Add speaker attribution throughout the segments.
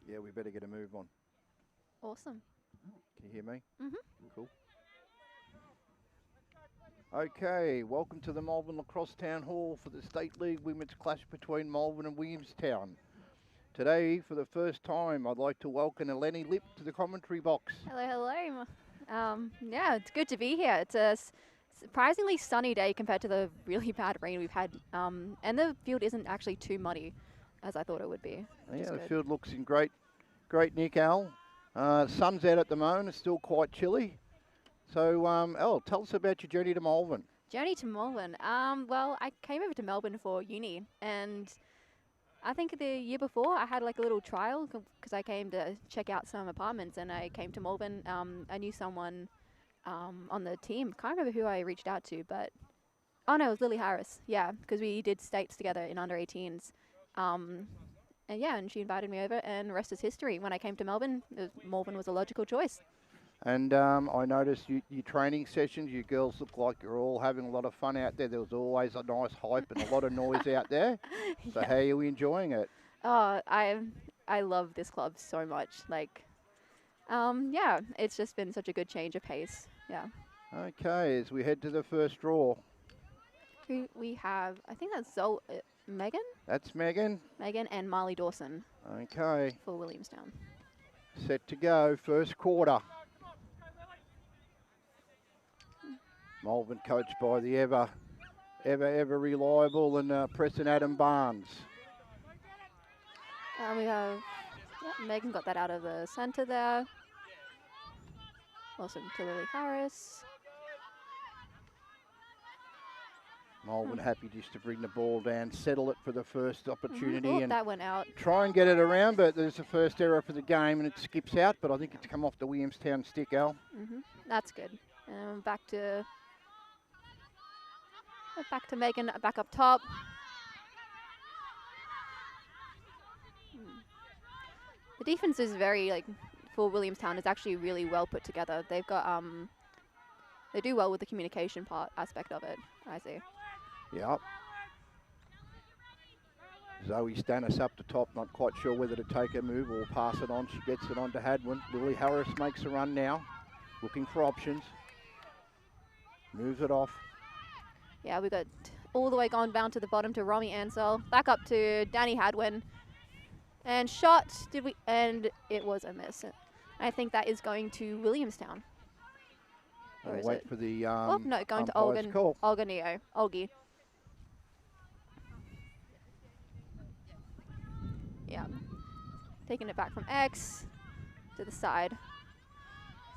Speaker 1: Yeah, we better get a move on.
Speaker 2: Awesome.
Speaker 1: Can you hear me?
Speaker 2: Mm-hmm.
Speaker 1: Cool. Okay, welcome to the Malvern Lacrosse Town Hall for the State League Women's Clash between Malvern and Williamstown. Today, for the first time, I'd like to welcome Eleni Lip to the commentary box.
Speaker 2: Hello, hello. Yeah, it's good to be here. It's a surprisingly sunny day compared to the really bad rain we've had. And the field isn't actually too muddy as I thought it would be.
Speaker 1: Yeah, the field looks in great nick, Al. Sun's out at the moment, it's still quite chilly. So, Elle, tell us about your journey to Malvern.
Speaker 2: Journey to Malvern. Well, I came over to Melbourne for uni, and I think the year before I had like a little trial because I came to check out some apartments, and I came to Malvern. I knew someone on the team. Can't remember who I reached out to, but oh no, it was Lily Harris. Yeah, because we did states together in under 18s. And yeah, and she invited me over, and the rest is history. When I came to Melbourne, Malvern was a logical choice.
Speaker 1: And I noticed your training sessions, you girls look like you're all having a lot of fun out there. There was always a nice hype and a lot of noise out there. So how are you enjoying it?
Speaker 2: Oh, I love this club so much. Like, yeah, it's just been such a good change of pace. Yeah.
Speaker 1: Okay, as we head to the first draw.
Speaker 2: Who we have, I think that's Megan?
Speaker 1: That's Megan.
Speaker 2: Megan and Marley Dawson.
Speaker 1: Okay.
Speaker 2: For Williamstown.
Speaker 1: Set to go, first quarter. Malvern coached by the ever reliable and Preston Adam Barnes.
Speaker 2: We have Megan got that out of the centre there. Awesome to Lily Harris.
Speaker 1: Malvern happy just to bring the ball down, settle it for the first opportunity. And
Speaker 2: that went out.
Speaker 1: Try and get it around, but there's the first error for the game and it skips out, but I think it's come off the Williamstown stick, Al.
Speaker 2: That's good. Back to Megan, back up top. The defense is very, for Williamstown, is actually really well put together. They've got, they do well with the communication aspect of it, I see.
Speaker 1: Yep. Zoe Stannis up the top, not quite sure whether to take a move or pass it on. She gets it on to Hadwin. Lily Harris makes a run now, looking for options. Moves it off.
Speaker 2: Yeah, we got all the way gone down to the bottom to Romy Ansell. Back up to Danny Hadwin. And shot, and it was a miss. I think that is going to Williamstown. Or is
Speaker 1: wait
Speaker 2: it?
Speaker 1: For the
Speaker 2: no, going to Olga Neo. Olgie. Yeah. Taking it back from X to the side.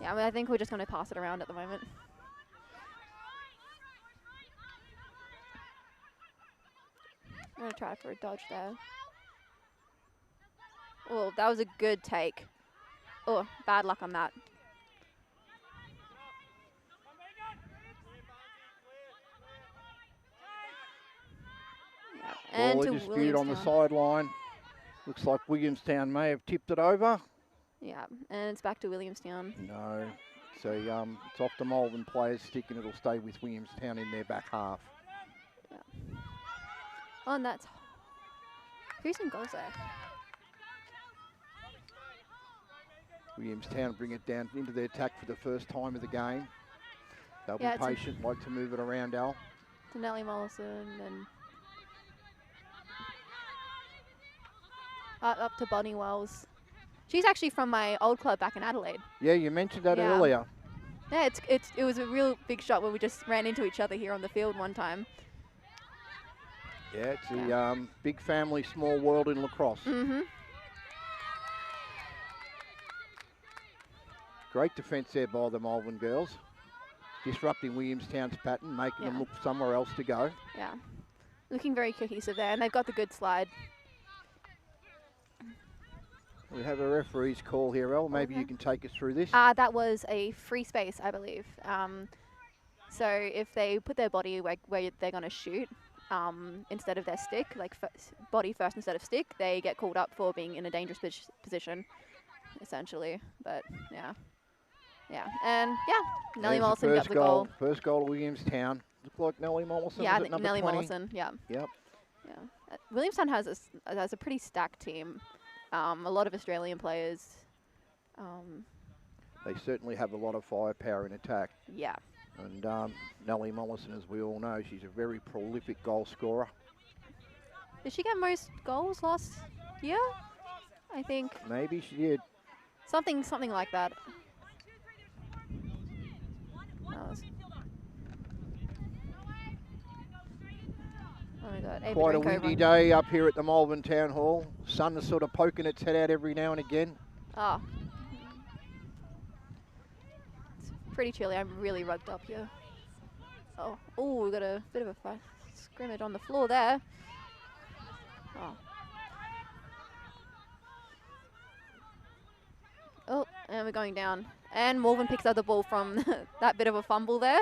Speaker 2: Yeah, I think we're just going to pass it around at the moment. I'm going to try for a dodge there. Oh, that was a good take. Oh, bad luck on that. Yeah. And to
Speaker 1: dispute on the sideline. Looks like Williamstown may have tipped it over.
Speaker 2: Yeah, and it's back to Williamstown.
Speaker 1: No, so it's off the Malvern players' stick and it'll stay with Williamstown in their back half.
Speaker 2: Yeah. Oh, and that's... Who's in goals there?
Speaker 1: Williamstown bring it down into the attack for the first time of the game. They'll be patient, like to move it around, Al.
Speaker 2: To Nellie Mollison and up to Bonnie Wells. She's actually from my old club back in Adelaide.
Speaker 1: Yeah, you mentioned that earlier.
Speaker 2: Yeah, it was a real big shot when we just ran into each other here on the field one time.
Speaker 1: Yeah, it's a big family, small world in lacrosse. Great defence there by the Malvern girls. Disrupting Williamstown's pattern, making them look somewhere else to go.
Speaker 2: Yeah, looking very cohesive there, and they've got the good slide.
Speaker 1: We have a referee's call here, El. Maybe you can take us through this.
Speaker 2: That was a free space, I believe. So if they put their body where they're going to shoot, instead of their stick, like body first instead of stick, they get called up for being in a dangerous position, essentially. But yeah. Yeah, and yeah, Nellie Mollison got the goal.
Speaker 1: First goal of Williamstown. Looked like Nellie Mollison.
Speaker 2: Yeah, I think Nellie Mollison, yeah.
Speaker 1: Yep.
Speaker 2: Yeah. Williamstown has a pretty stacked team. A lot of Australian players.
Speaker 1: They certainly have a lot of firepower in attack.
Speaker 2: Yeah.
Speaker 1: And Nellie Mollison, as we all know, she's a very prolific goal scorer.
Speaker 2: Did she get most goals last year? I think
Speaker 1: Maybe she did.
Speaker 2: something like that. Oh my God! Ava
Speaker 1: Quite a
Speaker 2: Drinko
Speaker 1: windy
Speaker 2: run.
Speaker 1: day up here at the Malvern Town Hall. Sun is sort of poking its head out every now and again.
Speaker 2: Oh. It's pretty chilly. I'm really rugged up here. Oh, we got a bit of a scrimmage on the floor there. Oh. Oh, and we're going down. And Malvern picks up the ball from that bit of a fumble there.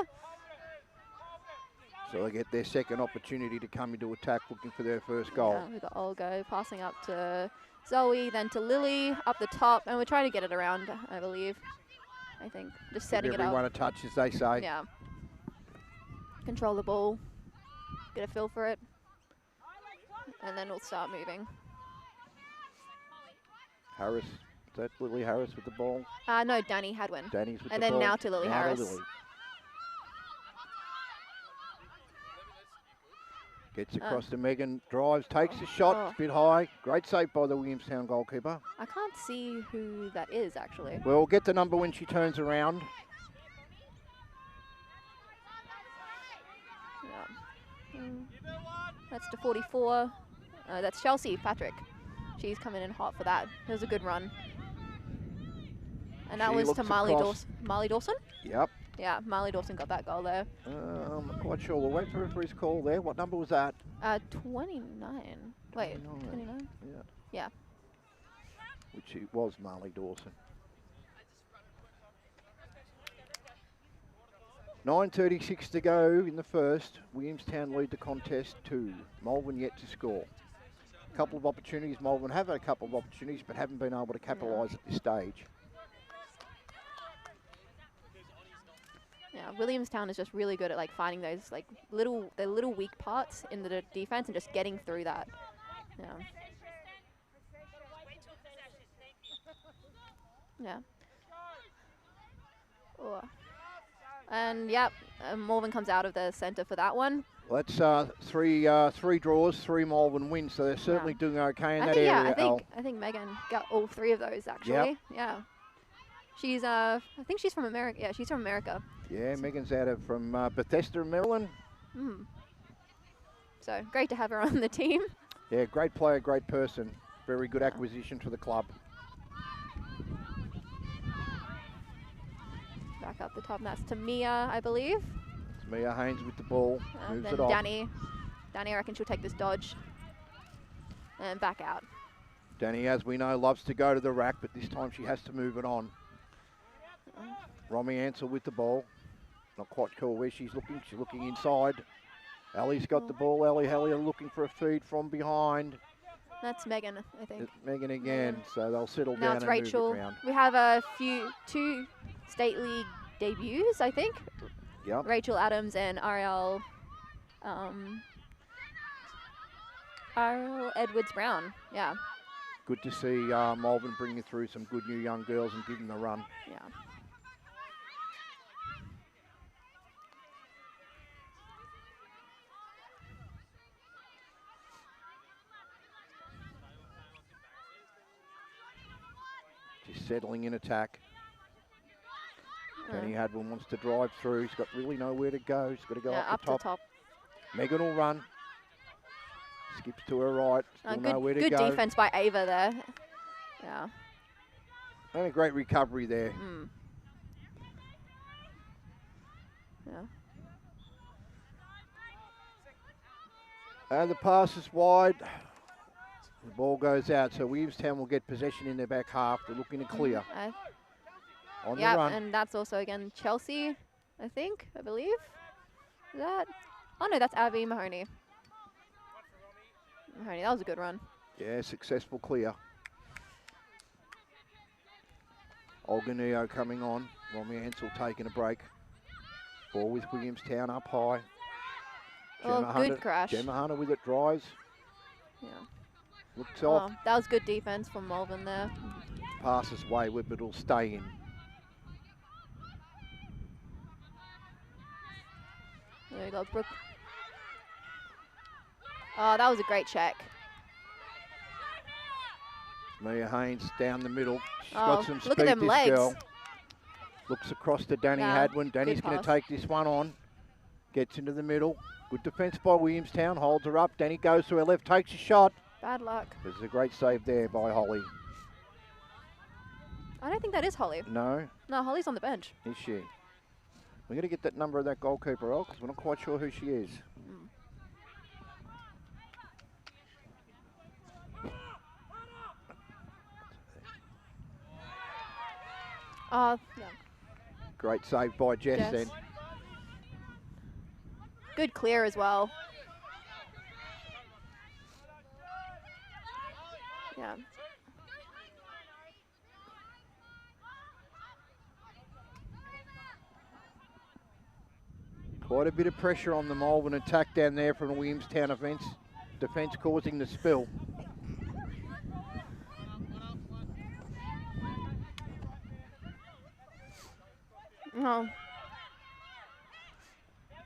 Speaker 1: So they get their second opportunity to come into attack looking for their first goal.
Speaker 2: Yeah, we've got Olgo passing up to Zoe, then to Lily, up the top, and we're trying to get it around, I believe. I think. Just setting
Speaker 1: Give
Speaker 2: it up.
Speaker 1: everyone a touch, as they say.
Speaker 2: Yeah. Control the ball. Get a feel for it. And then we'll start moving.
Speaker 1: Harris. Is that Lily Harris with the ball?
Speaker 2: No, Danny Hadwin.
Speaker 1: Danny's with
Speaker 2: And
Speaker 1: the
Speaker 2: then
Speaker 1: ball.
Speaker 2: now to Lily Harris.
Speaker 1: Lily. Gets across to Megan, drives, takes the shot,
Speaker 2: Oh.
Speaker 1: it's a bit high. Great save by the Williamstown goalkeeper.
Speaker 2: I can't see who that is, actually.
Speaker 1: We'll get the number when she turns around.
Speaker 2: Yeah. That's to 44. That's Chelsea Patrick. She's coming in hot for that. It was a good run. And that
Speaker 1: She
Speaker 2: was to
Speaker 1: looks
Speaker 2: Marley Dawson?
Speaker 1: Yep.
Speaker 2: Yeah, Marley Dawson got that goal there.
Speaker 1: I'm not quite sure. We'll wait for referee's call there. What number was that?
Speaker 2: 29. Wait, 29?
Speaker 1: Yeah.
Speaker 2: Yeah.
Speaker 1: Which it was Marley Dawson. 9:36 to go in the first. Williamstown lead the contest 2. Malvern yet to score. A couple of opportunities. Malvern have had a couple of opportunities, but haven't been able to capitalise at this stage.
Speaker 2: Yeah, Williamstown is just really good at like finding those like little weak parts in the defense and just getting through that. Yeah. Yeah. Oh. And yep, Malvern comes out of the centre for that one.
Speaker 1: Well, that's three draws, 3 Malvern wins, so they're certainly doing okay in that area.
Speaker 2: I think Megan got all 3 of those actually.
Speaker 1: Yep.
Speaker 2: Yeah. She's I think she's from America. Yeah, she's from America.
Speaker 1: Yeah, Megan's from Bethesda, Maryland.
Speaker 2: So great to have her on the team.
Speaker 1: Yeah, great player, great person. Very good acquisition for the club.
Speaker 2: Back up the top, and that's to Mia, I believe.
Speaker 1: It's Mia Haynes with the ball, moves
Speaker 2: then
Speaker 1: it off.
Speaker 2: Danny, I reckon she'll take this dodge. And back out.
Speaker 1: Danny, as we know, loves to go to the rack, but this time she has to move it on. Romy Ansell with the ball. Not quite sure where she's looking. She's looking inside. Ellie's got the ball. Ellie Hellier looking for a feed from behind.
Speaker 2: That's Megan, I think.
Speaker 1: It's Megan again, so they'll settle
Speaker 2: Now
Speaker 1: down
Speaker 2: it's
Speaker 1: and
Speaker 2: Rachel.
Speaker 1: move it round.
Speaker 2: We have two state league debuts, I think.
Speaker 1: Yep.
Speaker 2: Rachel Adams and Ariel Edwards Brown. Yeah.
Speaker 1: Good to see Malvern bringing through some good new young girls and giving them a run.
Speaker 2: Yeah.
Speaker 1: Just settling in attack. Danny Hadwin wants to drive through. He's got really nowhere to go. He's got to go up the top. Megan will run. Skips to her right. Still nowhere to go.
Speaker 2: Good defense by Ava there. Yeah.
Speaker 1: And a great recovery there.
Speaker 2: Yeah.
Speaker 1: And the pass is wide. The ball goes out, so Williamstown will get possession in their back half. They're looking to clear. On the run.
Speaker 2: And that's also, again, Chelsea, I believe. Is that? Oh, no, that's Abby Mahoney. That was a good run.
Speaker 1: Yeah, successful clear. Olga Neo coming on. Romy Ansell taking a break. Ball with Williamstown up high.
Speaker 2: Good crash.
Speaker 1: Gemma Hunter with it, drives.
Speaker 2: Yeah.
Speaker 1: Looks off.
Speaker 2: That was good defense from Malvern there.
Speaker 1: Passes wayward, but it'll stay in.
Speaker 2: There we go, Brooke. Oh, that was a great check.
Speaker 1: Mia Haynes down the middle. She's
Speaker 2: Oh,
Speaker 1: got some speed,
Speaker 2: look at them
Speaker 1: this
Speaker 2: legs.
Speaker 1: girl. Looks across to Danny
Speaker 2: Yeah,
Speaker 1: Hadwin. Danny's going to
Speaker 2: pass.
Speaker 1: take this one on. Gets into the middle. Good defence by Williamstown. Holds her up. Danny goes to her left, takes a shot.
Speaker 2: Bad luck.
Speaker 1: There's a great save there by Holly.
Speaker 2: I don't think that is Holly.
Speaker 1: No,
Speaker 2: No, Holly's on the bench.
Speaker 1: is she? We're going to get that number of that goalkeeper, because we're not quite sure who she is.
Speaker 2: Yeah.
Speaker 1: Great save by Jess,
Speaker 2: Jess.
Speaker 1: then.
Speaker 2: Good clear as well. Yeah.
Speaker 1: Quite a bit of pressure on the Malvern attack down there from the Williamstown defence causing the spill.
Speaker 2: Oh,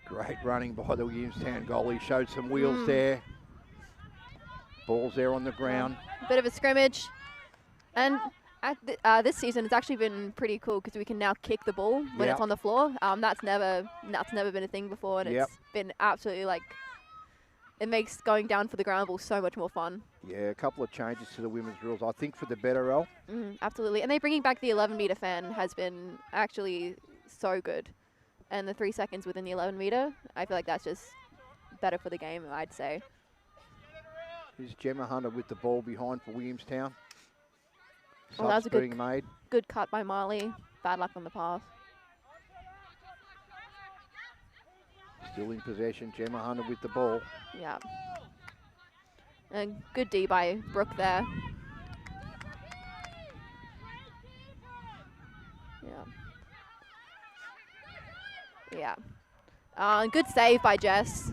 Speaker 1: Great running by the Williamstown goalie. Showed some wheels there. Ball's there on the ground.
Speaker 2: bit of a scrimmage. And this season it's actually been pretty cool because we can now kick the ball when
Speaker 1: Yep.
Speaker 2: it's on the floor. That's never been a thing before, and
Speaker 1: Yep.
Speaker 2: it's been absolutely like it makes going down for the ground ball so much more fun.
Speaker 1: Yeah, a couple of changes to the women's rules, I think, for the better, El.
Speaker 2: Absolutely, and they bringing back the 11-meter fan has been actually so good, and the 3 seconds within the 11-meter, I feel like that's just better for the game, I'd say.
Speaker 1: Here's Gemma Hunter with the ball behind for Williamstown.
Speaker 2: Oh, that was
Speaker 1: Subs
Speaker 2: a good
Speaker 1: being made.
Speaker 2: Good cut by Marley. Bad luck on the pass.
Speaker 1: Still in possession. Gemma Hunter with the ball.
Speaker 2: Yeah. And good D by Brooke there. Yeah. Yeah. Good save by Jess.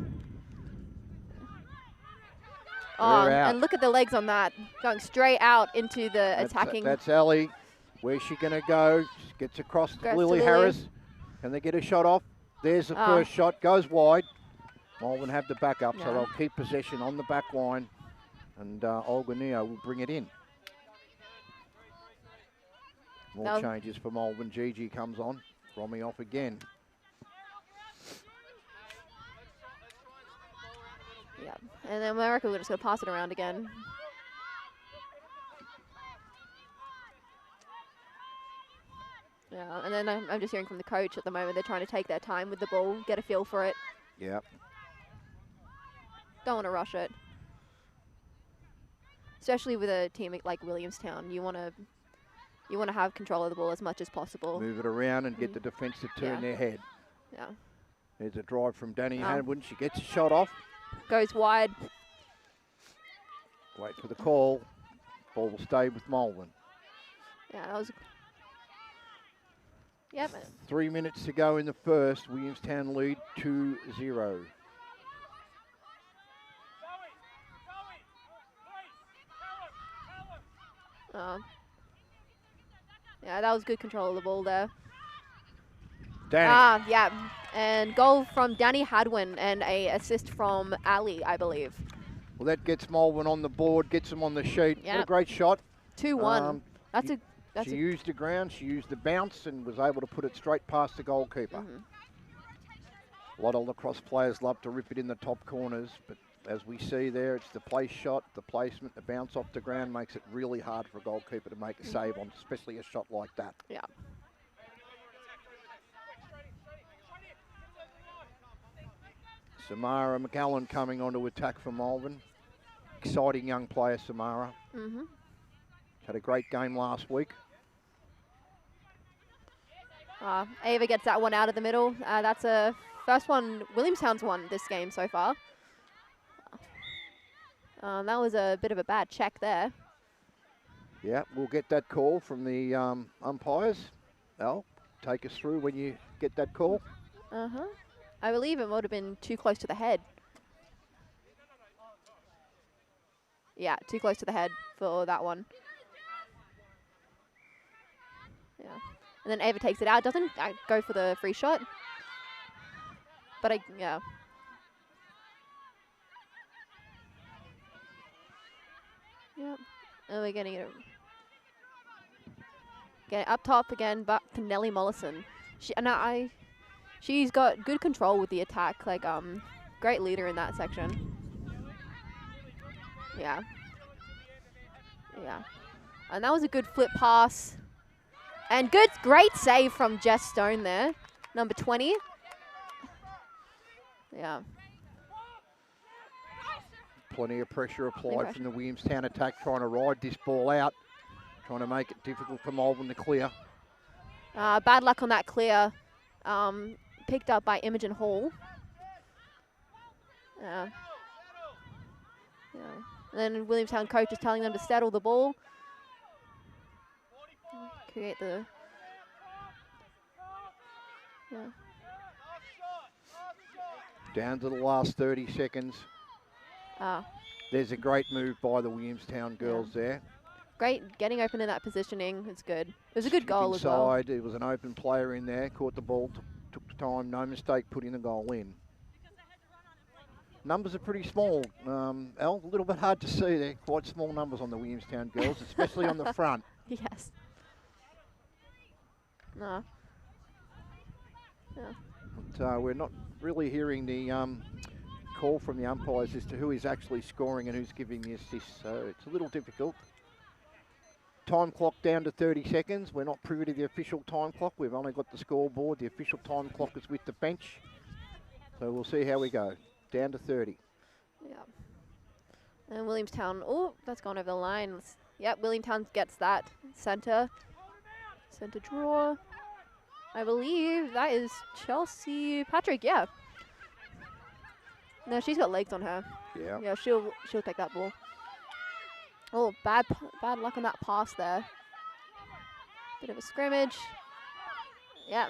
Speaker 2: Oh,
Speaker 1: They're out.
Speaker 2: and look at the legs on that. Going straight out into the attacking.
Speaker 1: That's Ellie. Where's she going to go? She gets across to
Speaker 2: Goes to
Speaker 1: Lily
Speaker 2: Lily.
Speaker 1: Harris. Can they get a shot off? There's the first shot. Goes wide. Malvern have the backup, so
Speaker 2: Yeah.
Speaker 1: they'll keep possession on the back line. And Olga Neo will bring it in. More
Speaker 2: They'll-
Speaker 1: changes for Malvern. Gigi comes on. Romy off again.
Speaker 2: Yeah. And then America, we're just going to pass it around again. Yeah, and then I'm just hearing from the coach at the moment, they're trying to take their time with the ball, get a feel for it.
Speaker 1: Yep.
Speaker 2: Don't want to rush it. Especially with a team like Williamstown, you want to have control of the ball as much as possible.
Speaker 1: Move it around and get the defence to turn
Speaker 2: Yeah.
Speaker 1: their head.
Speaker 2: Yeah.
Speaker 1: There's a drive from Danny
Speaker 2: Oh.
Speaker 1: Hadwin. She gets a shot off.
Speaker 2: Goes wide.
Speaker 1: Wait for the call. Ball will stay with Malvern.
Speaker 2: Yeah, that was. Yep.
Speaker 1: 3 minutes to go in the first. Williamstown lead 2-0.
Speaker 2: Yeah, that was good control of the ball there.
Speaker 1: Danny.
Speaker 2: Yeah. And goal from Danny Hadwin and a assist from Ali, I believe.
Speaker 1: Well, that gets Malvern on the board, gets them on the sheet. What a
Speaker 2: Yep.
Speaker 1: great shot.
Speaker 2: 2-1. That's
Speaker 1: She
Speaker 2: a
Speaker 1: used the ground, she used the bounce and was able to put it straight past the goalkeeper. A lot of lacrosse players love to rip it in the top corners, but as we see there, it's the place shot, the placement, the bounce off the ground makes it really hard for a goalkeeper to make a save on, especially a shot like that.
Speaker 2: Yeah.
Speaker 1: Samara McAllen coming on to attack for Malvern. Exciting young player, Samara. Had a great game last week.
Speaker 2: Ava gets that one out of the middle. That's a first one Williamstown's won this game so far. That was a bit of a bad check there.
Speaker 1: Yeah, we'll get that call from the umpires. Al, take us through when you get that call.
Speaker 2: I believe it would have been too close to the head. Yeah, too close to the head for that one. Yeah. And then Ava takes it out. Doesn't go for the free shot. But yeah. Yep. And we're getting it. Get up top again, but to Nellie Mollison. She's got good control with the attack. Like great leader in that section. Yeah. Yeah. And that was a good flip pass. And great save from Jess Stone there, number 20. Yeah.
Speaker 1: Plenty of pressure applied from the Williamstown attack, trying to ride this ball out, trying to make it difficult for Malvern to clear.
Speaker 2: Bad luck on that clear. Picked up by Imogen Hall. Yeah. Yeah. And then Williamstown coach is telling them to settle the ball. Create the... Yeah.
Speaker 1: Down to the last 30 seconds. There's a great move by the Williamstown girls there.
Speaker 2: Great getting open in that positioning. It's good. It was a good goal as well.
Speaker 1: It was an open player in there. Caught the ball, took the time, no mistake, putting the goal in. Numbers are pretty small. Elle, a little bit hard to see. They're quite small numbers on the Williamstown girls, especially on the front.
Speaker 2: Yes. No. Yeah.
Speaker 1: But, we're not really hearing the call from the umpires as to who is actually scoring and who's giving the assist, so it's a little difficult. Time clock down to 30 seconds. We're not privy to the official time clock. We've only got the scoreboard. The official time clock is with the bench. So we'll see how we go. Down to 30.
Speaker 2: Yeah. And Williamstown, oh, that's gone over the line. Yep, Williamstown gets that. Center draw. I believe that is Chelsea Patrick, yeah. No, she's got legs on her.
Speaker 1: Yeah.
Speaker 2: Yeah, she'll take that ball. Oh, bad luck on that pass there. Bit of a scrimmage. Yeah.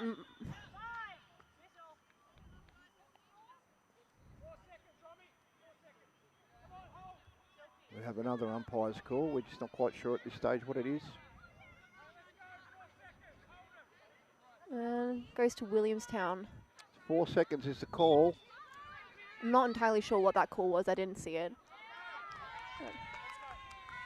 Speaker 1: We have another umpire's call. We're just not quite sure at this stage what it is.
Speaker 2: Goes to Williamstown.
Speaker 1: 4 seconds is the call.
Speaker 2: I'm not entirely sure what that call was. I didn't see it.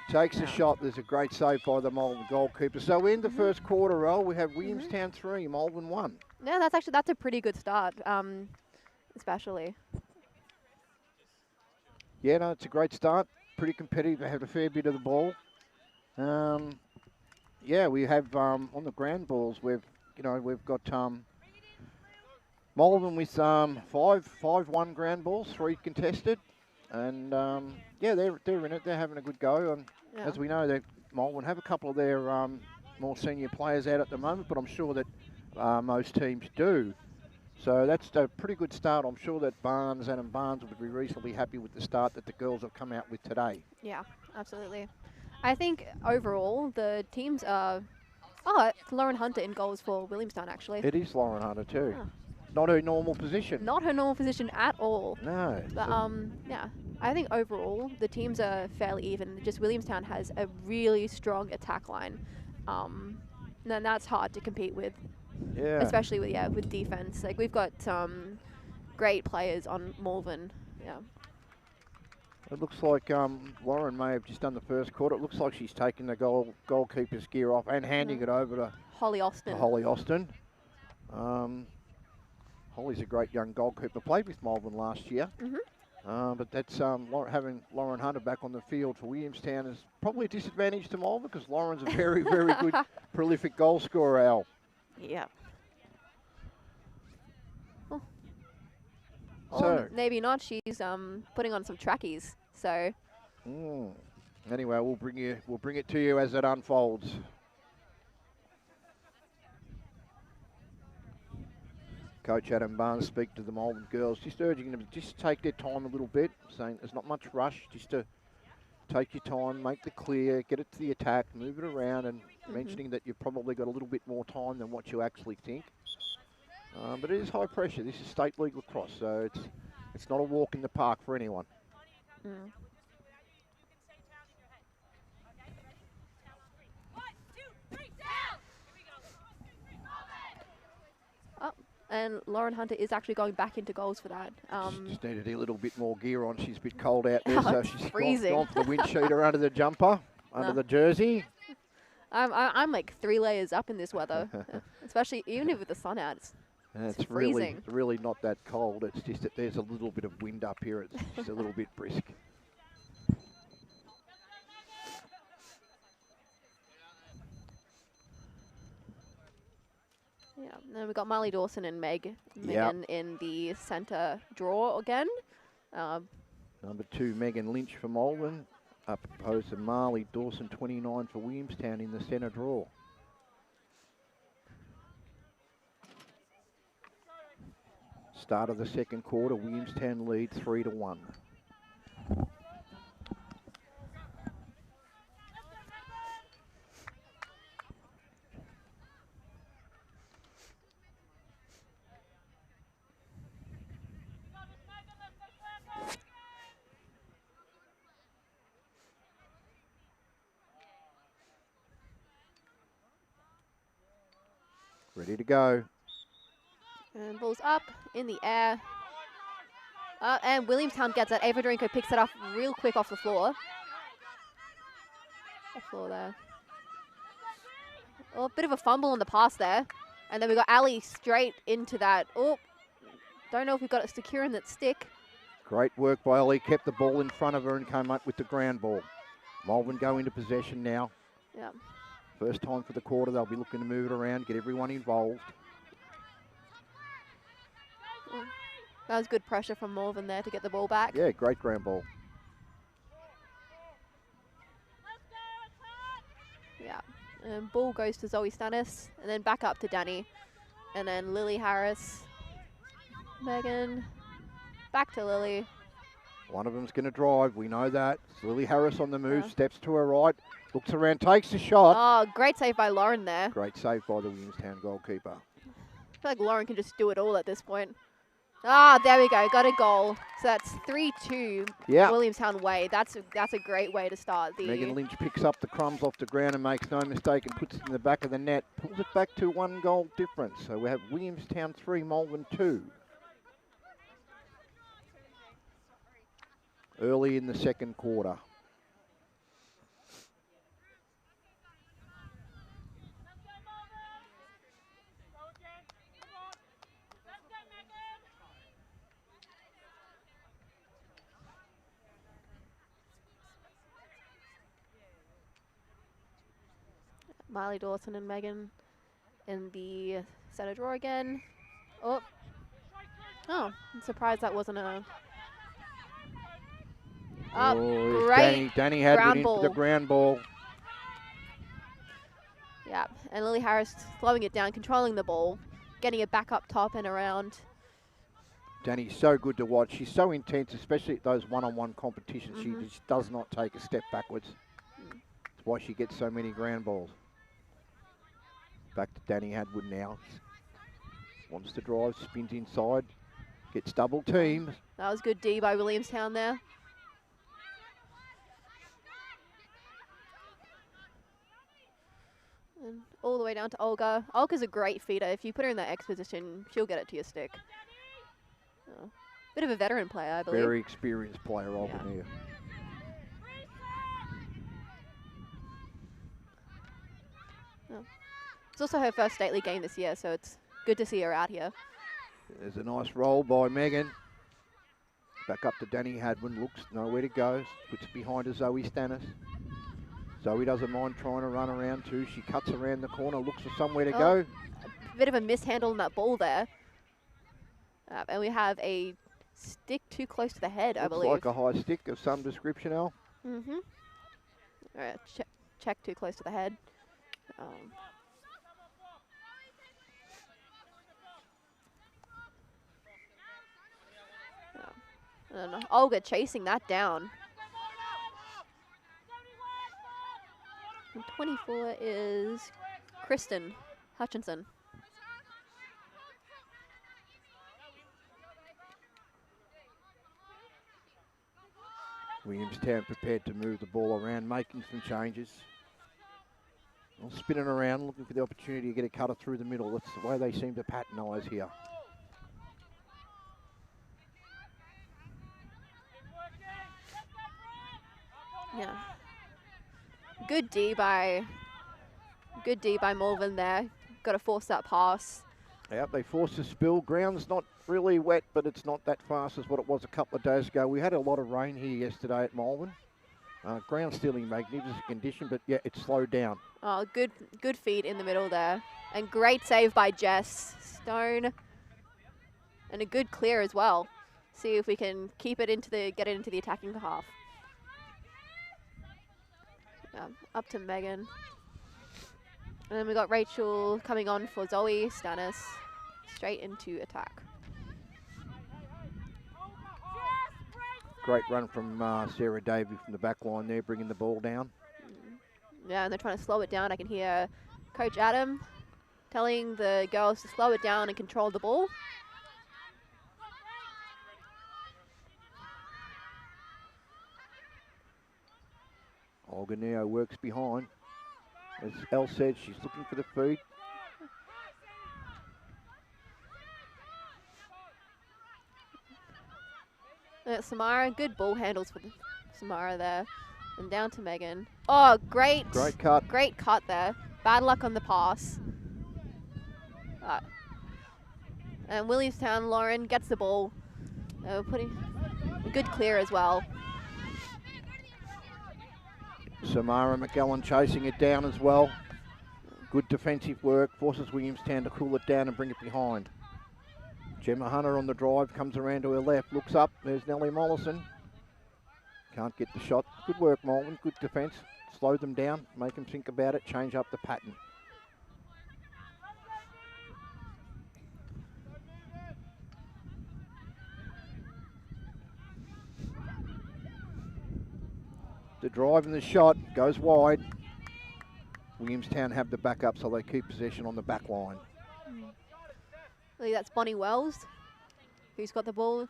Speaker 1: Takes a shot. There's a great save by the Malvern goalkeeper. So in the first quarter roll, we have Williamstown 3, Malvern 1.
Speaker 2: Yeah, that's a pretty good start, especially.
Speaker 1: Yeah, no, it's a great start. Pretty competitive. They have a fair bit of the ball. Yeah, we have on the ground balls. We've got Malvern with 5-1 ground balls, 3 contested, and yeah, they're in it. They're having a good go. As we know, Malvern have a couple of their more senior players out at the moment, but I'm sure that most teams do. So that's a pretty good start. I'm sure that Adam Barnes would be reasonably happy with the start that the girls have come out with today.
Speaker 2: Yeah, absolutely. I think overall the teams are... Oh, it's Lauren Hunter in goals for Williamstown, actually.
Speaker 1: It is Lauren Hunter too. Oh. Not her normal position.
Speaker 2: Not her normal position at all.
Speaker 1: No.
Speaker 2: But yeah, I think overall the teams are fairly even. Just Williamstown has a really strong attack line, and that's hard to compete with.
Speaker 1: Yeah.
Speaker 2: Especially with defense. Like we've got great players on Malvern. Yeah.
Speaker 1: It looks like Lauren may have just done the first quarter. It looks like she's taking the goalkeeper's gear off and handing it over to
Speaker 2: Holly Austin.
Speaker 1: Holly's a great young goalkeeper. Played with Malvern last year. But that's having Lauren Hunter back on the field for Williamstown is probably a disadvantage to Malvern because Lauren's a very, very good, prolific goal scorer, Al.
Speaker 2: Yeah. Oh.
Speaker 1: So,
Speaker 2: or maybe not. She's putting on some trackies. So.
Speaker 1: Anyway, we'll bring it to you as it unfolds. Coach Adam Barnes speak to the Malvern girls, just urging them to just take their time a little bit, saying there's not much rush, just to take your time, make the clear, get it to the attack, move it around, and mentioning that you've probably got a little bit more time than what you actually think. But it is high pressure. This is state league lacrosse, so it's not a walk in the park for anyone.
Speaker 2: and Lauren Hunter is actually going back into goals for that.
Speaker 1: She just needed a little bit more gear on. She's a bit cold out there,
Speaker 2: Oh,
Speaker 1: so
Speaker 2: it's
Speaker 1: she's
Speaker 2: freezing.
Speaker 1: gone for the wind cheater under the jumper, under the jersey.
Speaker 2: I'm like 3 layers up in this weather, especially even if with the sun out. It's freezing.
Speaker 1: really not that cold. It's just that there's a little bit of wind up here. It's just a little bit brisk.
Speaker 2: Yeah, and then we've got Marley Dawson and Megan in the centre draw again.
Speaker 1: Number 2, Megan Lynch for Malvern, up opposed to Marley Dawson, 29 for Williamstown in the centre draw. Start of the second quarter, Williamstown lead 3-1. Ready to go.
Speaker 2: And ball's up in the air. And Williamstown gets it. Ava Drinko picks it up real quick off the floor. There. Oh, a bit of a fumble on the pass there. And then we got Ali straight into that. Oh, don't know if we've got it secure in that stick.
Speaker 1: Great work by Ali. Kept the ball in front of her and came up with the ground ball. Malvern go into possession now.
Speaker 2: Yeah.
Speaker 1: First time for the quarter. They'll be looking to move it around, get everyone involved.
Speaker 2: That was good pressure from Malvern there to get the ball back.
Speaker 1: Yeah, great ground ball.
Speaker 2: Yeah, and ball goes to Zoe Stannis, and then back up to Danny. And then Lily Harris, Megan, back to Lily.
Speaker 1: One of them's going to drive, we know that. It's Lily Harris on the move, steps to her right, looks around, takes the shot.
Speaker 2: Oh, great save by Lauren there.
Speaker 1: Great save by the Williamstown goalkeeper.
Speaker 2: I feel like Lauren can just do it all at this point. Ah, there we go, got a goal. So that's 3-2 Williamstown way. That's a great way to start.
Speaker 1: Megan Lynch picks up the crumbs off the ground and makes no mistake and puts it in the back of the net. Pulls it back to 1 goal difference. So we have Williamstown 3, Malvern 2. Early in the second quarter.
Speaker 2: Marley Dawson and Megan in the centre draw again. Oh, I'm surprised that wasn't a... great
Speaker 1: Danny had
Speaker 2: ground
Speaker 1: into
Speaker 2: ball.
Speaker 1: the ground ball.
Speaker 2: Yeah, and Lily Harris slowing it down, controlling the ball, getting it back up top and around.
Speaker 1: Danny's so good to watch. She's so intense, especially at those one-on-one competitions. She just does not take a step backwards. That's why she gets so many ground balls. Back to Danny Hadwood now. Wants to drive, spins inside, gets double teamed.
Speaker 2: That was good D by Williamstown there. And all the way down to Olga. Olga's a great feeder. If you put her in that X position, she'll get it to your stick. Oh. Bit of a veteran player, I believe.
Speaker 1: Very experienced player, Olga here.
Speaker 2: Oh. It's also her first state league game this year, so it's good to see her out here.
Speaker 1: There's a nice roll by Megan. Back up to Danny Hadwin, looks nowhere to go. Puts behind her Zoe Stannis. Zoe doesn't mind trying to run around too. She cuts around the corner, looks for somewhere to go.
Speaker 2: A bit of a mishandle on that ball there. And we have a stick too close to the head, I believe.
Speaker 1: Looks like a high stick of some description, Al.
Speaker 2: All right, check too close to the head. And Olga chasing that down. And 24 is Kristen Hutchinson.
Speaker 1: Williamstown prepared to move the ball around, making some changes. Spinning around, looking for the opportunity to get a cutter through the middle. That's the way they seem to patternise here.
Speaker 2: Yeah. Good D by Malvern there. Got to force that pass.
Speaker 1: Yep, they forced a spill. Ground's not really wet, but it's not that fast as what it was a couple of days ago. We had a lot of rain here yesterday at Malvern. Ground still in magnificent condition, but yeah, it's slowed down.
Speaker 2: Oh, good feed in the middle there. And great save by Jess Stone. And a good clear as well. See if we can keep it get it into the attacking half. Yeah, up to Megan. And then we got Rachel coming on for Zoe Stannis. Straight into attack.
Speaker 1: Great run from Sarah Davey from the back line there, bringing the ball down.
Speaker 2: Yeah, and they're trying to slow it down. I can hear Coach Adam telling the girls to slow it down and control the ball.
Speaker 1: Olga Neo works behind. As Elle said, she's looking for the feed.
Speaker 2: Samara, good ball handles for Samara there. And down to Megan. Oh, great.
Speaker 1: Great cut.
Speaker 2: Great cut there. Bad luck on the pass. And Williamstown, Lauren gets the ball. Putting a good clear as well.
Speaker 1: Samara McGowan chasing it down as well. Good defensive work. Forces Williamstown to cool it down and bring it behind. Gemma Hunter on the drive, comes around to her left, looks up. There's Nellie Mollison. Can't get the shot. Good work, Malvern. Good defence. Slow them down, make them think about it, change up the pattern. The drive and the shot goes wide. Williamstown have the backup, so they keep possession on the back line.
Speaker 2: I think that's Bonnie Wells, who's got the ball.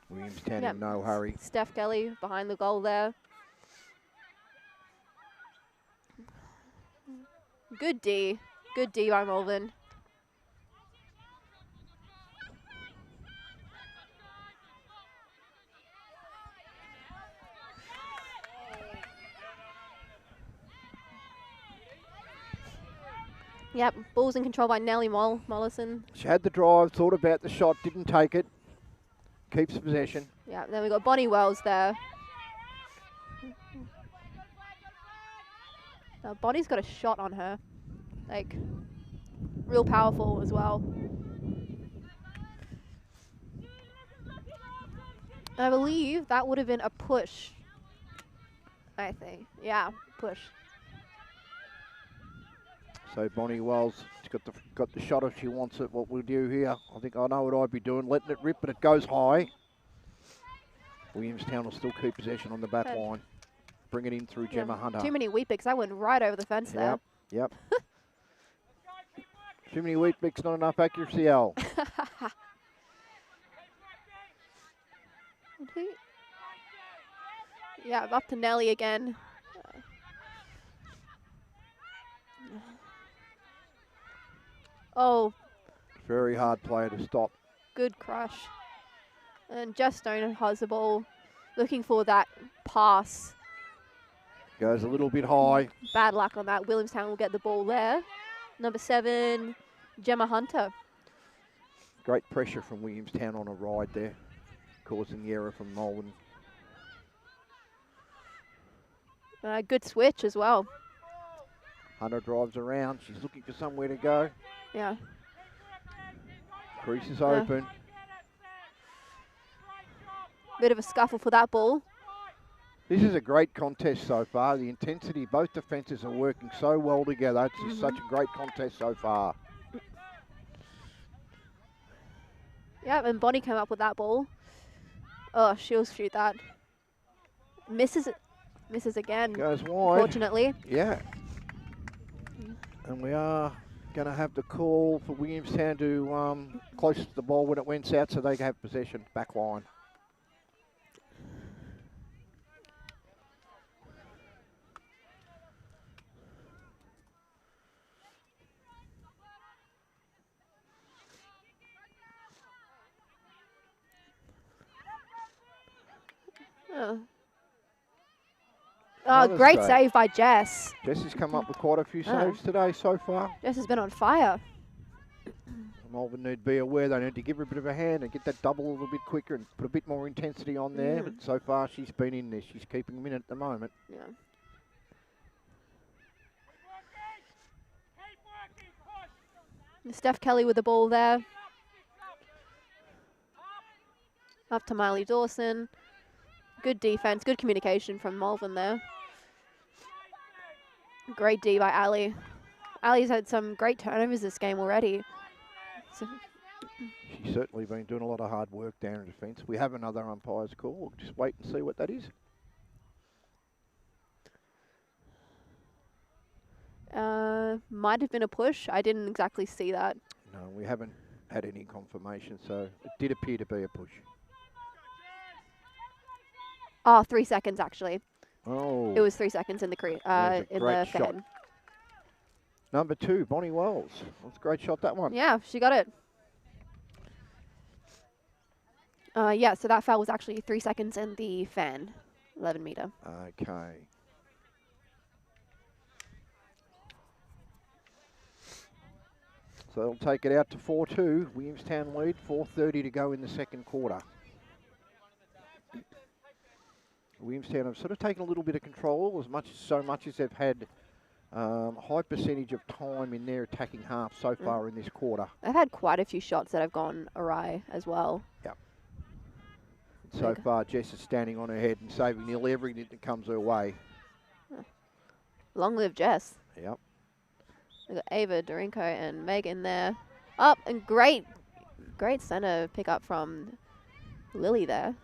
Speaker 1: Williamstown in no hurry.
Speaker 2: Steph Kelly behind the goal there. Good D by Malvern. Yep, ball's in control by Nellie Mollison.
Speaker 1: She had the drive, thought about the shot, didn't take it. Keeps possession.
Speaker 2: Yeah, then we got Bonnie Wells there. Now Bonnie's got a shot on her. Like, real powerful as well. I believe that would have been a push. I think. Yeah, push.
Speaker 1: So Bonnie Wells got the shot if she wants it. What we'll do here, I think I know what I'd be doing, letting it rip, but it goes high. Williamstown will still keep possession on the back line. Bring it in through Gemma Hunter.
Speaker 2: Too many wheat picks. I went right over the fence there.
Speaker 1: Yep. Too many wheat picks, not enough accuracy, Al.
Speaker 2: Yeah, up to Nelly again. Oh.
Speaker 1: Very hard player to stop.
Speaker 2: Good crush. And Jess Stone has the ball, looking for that pass.
Speaker 1: Goes a little bit high.
Speaker 2: Bad luck on that. Williamstown will get the ball there. Number 7, Gemma Hunter.
Speaker 1: Great pressure from Williamstown on a ride there, causing the error from Malvern.
Speaker 2: Good switch as well.
Speaker 1: Hunter drives around. She's looking for somewhere to go.
Speaker 2: Yeah.
Speaker 1: Crease is open.
Speaker 2: Bit of a scuffle for that ball.
Speaker 1: This is a great contest so far. The intensity, both defences are working so well together. It's just such a great contest so far.
Speaker 2: Yeah, and Bonnie came up with that ball. Oh, she'll shoot that. Misses again.
Speaker 1: Goes wide.
Speaker 2: Fortunately.
Speaker 1: Yeah. And we are going to have the call for Williamstown to close to the ball when it went out, so they can have possession back line.
Speaker 2: Oh,
Speaker 1: Another
Speaker 2: great
Speaker 1: save.
Speaker 2: save by Jess.
Speaker 1: Jess has come up with quite a few
Speaker 2: Oh.
Speaker 1: saves today so far.
Speaker 2: Jess has been on fire.
Speaker 1: Malvern need to be aware they need to give her a bit of a hand and get that double a little bit quicker and put a bit more intensity on there. But so far she's been in there. She's keeping them in at the moment.
Speaker 2: Yeah. Steph Kelly with the ball there. Up to Miley Dawson. Good defense, good communication from Malvern there. Great D by Ali. Ali's had some great turnovers this game already. So
Speaker 1: She's certainly been doing a lot of hard work down in defence. We have another umpire's call. We'll just wait and see what that is.
Speaker 2: Might have been a push. I didn't exactly see that.
Speaker 1: No, we haven't had any confirmation, so it did appear to be a push.
Speaker 2: Oh, 3 seconds actually.
Speaker 1: Oh.
Speaker 2: It was 3 seconds in the in the
Speaker 1: shot.
Speaker 2: Fed.
Speaker 1: Number 2, Bonnie Wells. That's a great shot, that one.
Speaker 2: Yeah, she got it. Yeah, so that foul was actually 3 seconds in the fan, 11 meter.
Speaker 1: Okay. So they'll take it out to 4-2. Williamstown lead, 4:30 to go in the second quarter. Williamstown have sort of taken a little bit of control, so much as they've had high percentage of time in their attacking half so far in this quarter.
Speaker 2: They've had quite a few shots that have gone awry as well.
Speaker 1: Yep. So far, Jess is standing on her head and saving nearly everything that comes her way.
Speaker 2: Long live Jess.
Speaker 1: Yep.
Speaker 2: We've got Ava, Dorinko, and Megan there. Up, and great center pickup from Lily there.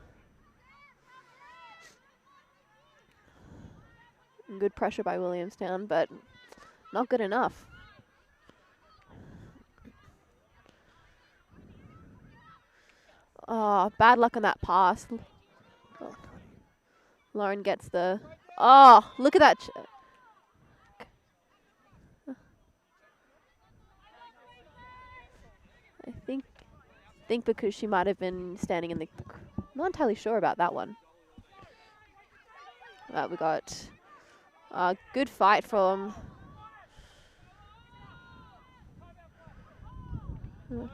Speaker 2: Good pressure by Williamstown, but not good enough. Oh, bad luck on that pass. Oh. Lauren gets the... Oh, look at that. I think because she might have been standing in the... Not entirely sure about that one. We got a good fight from... we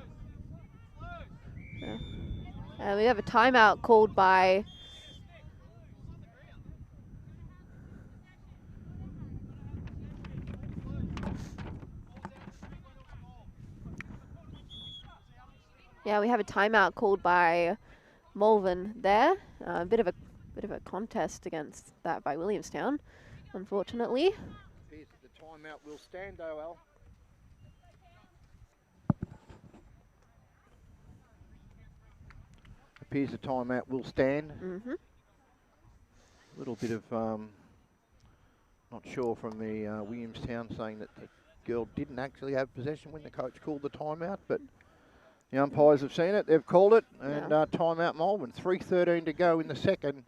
Speaker 2: have a timeout called by... Yeah, we have a timeout called by Malvern there. A bit of a contest against that by Williamstown, unfortunately.
Speaker 1: Appears that the timeout will stand, though, Al. Appears the timeout will stand.
Speaker 2: Mm-hmm.
Speaker 1: A little bit of, not sure from the Williamstown saying that the girl didn't actually have possession when the coach called the timeout, but the umpires have seen it, they've called it, and timeout Malvern. 3:13 to go in the second.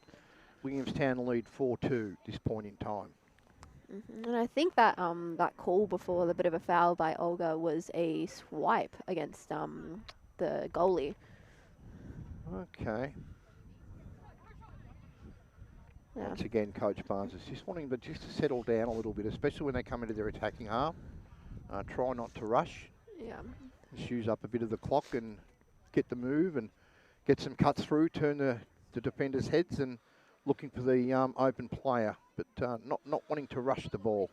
Speaker 1: Williamstown lead 4-2 at this point in time.
Speaker 2: And I think that that call before the bit of a foul by Olga was a swipe against the goalie.
Speaker 1: Okay.
Speaker 2: Yeah.
Speaker 1: Once again, Coach Barnes is just wanting them just to settle down a little bit, especially when they come into their attacking half. Try not to rush.
Speaker 2: Yeah.
Speaker 1: Just use up a bit of the clock and get the move and get some cuts through, turn the defenders' heads and looking for the open player, but not wanting to rush the ball.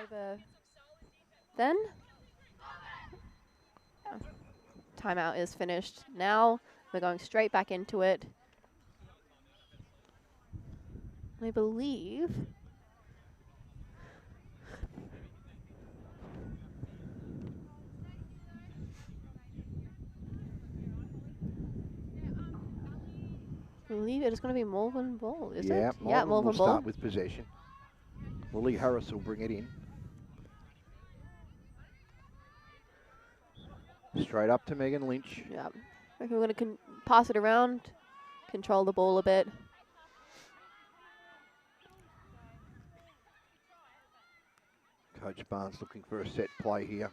Speaker 2: Over then. Timeout is finished. Now we're going straight back into it. I believe I believe it is going to be Malvern ball, is
Speaker 1: Yeah,
Speaker 2: it? Yeah,
Speaker 1: Malvern
Speaker 2: Malvern
Speaker 1: will
Speaker 2: ball.
Speaker 1: start with possession. Lily Harris will bring it in. Straight up to Megan Lynch.
Speaker 2: Yeah. I reckon we're going to pass it around, control the ball a bit.
Speaker 1: Coach Barnes looking for a set play here.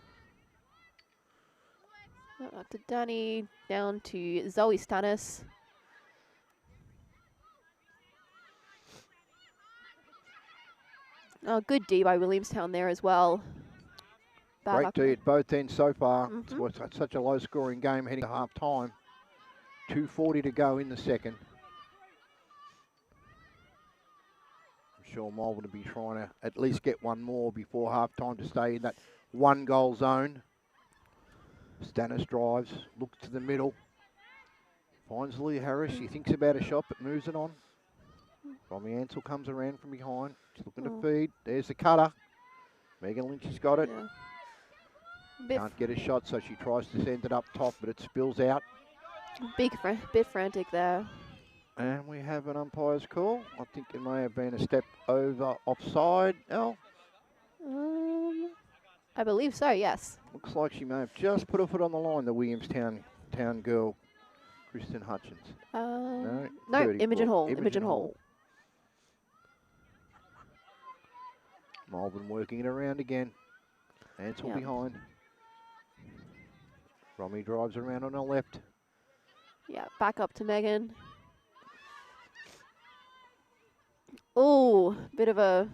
Speaker 2: Up to Danny, down to Zoe Stannis. Oh, good D by Williamstown there as well. Bad
Speaker 1: Great
Speaker 2: luck
Speaker 1: D
Speaker 2: there.
Speaker 1: at both ends so far.
Speaker 2: Mhm.
Speaker 1: It's such a low scoring game heading to half time. 2:40 to go in the second. I'm sure Malvern will be trying to at least get one more before half time to stay in that 1-goal zone. Stannis drives, looks to the middle. Finds Lee Harris. She thinks about a shot but moves it on. Romy Ansell comes around from behind. She's looking to feed. There's the cutter. Megan Lynch has got it.
Speaker 2: Yeah.
Speaker 1: Can't get a shot, so she tries to send it up top, but it spills out.
Speaker 2: Bit frantic there.
Speaker 1: And we have an umpire's call. I think it may have been a step over offside. Oh,
Speaker 2: I believe so, yes.
Speaker 1: looks like she may have just put her foot on the line, the Williamstown girl, Kristen Hutchins.
Speaker 2: No,
Speaker 1: 34.
Speaker 2: Imogen Hall. Imogen Hall.
Speaker 1: Malvern working it around again. Ansell
Speaker 2: Yep.
Speaker 1: behind. Romy drives around on her left.
Speaker 2: Yeah, back up to Megan. Oh, bit of a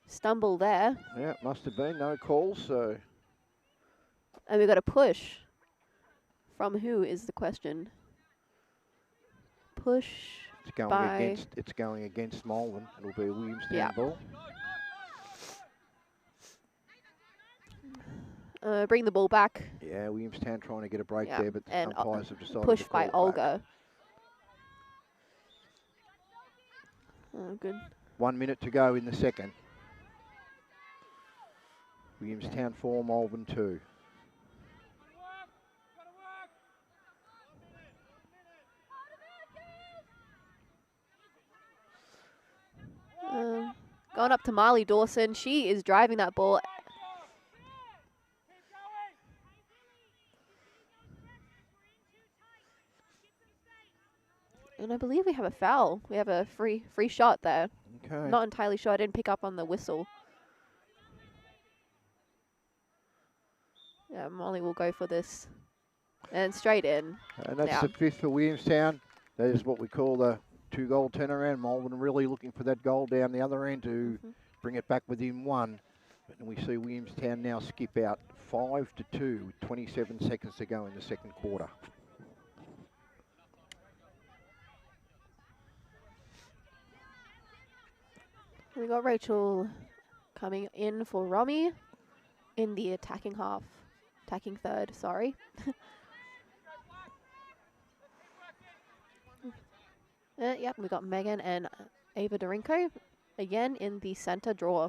Speaker 2: stumble there.
Speaker 1: Yeah, must have been no calls, so
Speaker 2: And we got a push. From who is the question? Push.
Speaker 1: it's going against Malvern. It'll be a Williamstown
Speaker 2: Yeah.
Speaker 1: ball.
Speaker 2: Bring the ball back.
Speaker 1: Yeah, Williamstown trying to get a break
Speaker 2: Yeah,
Speaker 1: there, but the
Speaker 2: and,
Speaker 1: umpires have decided
Speaker 2: Push
Speaker 1: to call
Speaker 2: by
Speaker 1: it back.
Speaker 2: Olga. Oh, good.
Speaker 1: 1 minute to go in the second. Williamstown 4, Malvern 2.
Speaker 2: Going up to Marley Dawson. She is driving that ball. And I believe we have a foul. We have a free shot there.
Speaker 1: Okay.
Speaker 2: Not entirely sure. I didn't pick up on the whistle. Yeah, Molly will go for this. And straight in.
Speaker 1: And that's
Speaker 2: Yeah.
Speaker 1: the fifth for Williamstown. That is what we call the 2-goal turnaround. Malvern really looking for that goal down the other end to bring it back within one. But we see Williamstown now skip out 5-2 with 27 seconds to go in the second quarter.
Speaker 2: We got Rachel coming in for Romy in the attacking half. Attacking third, sorry. Yep, we got Megan and Ava Dorinko again in the center draw.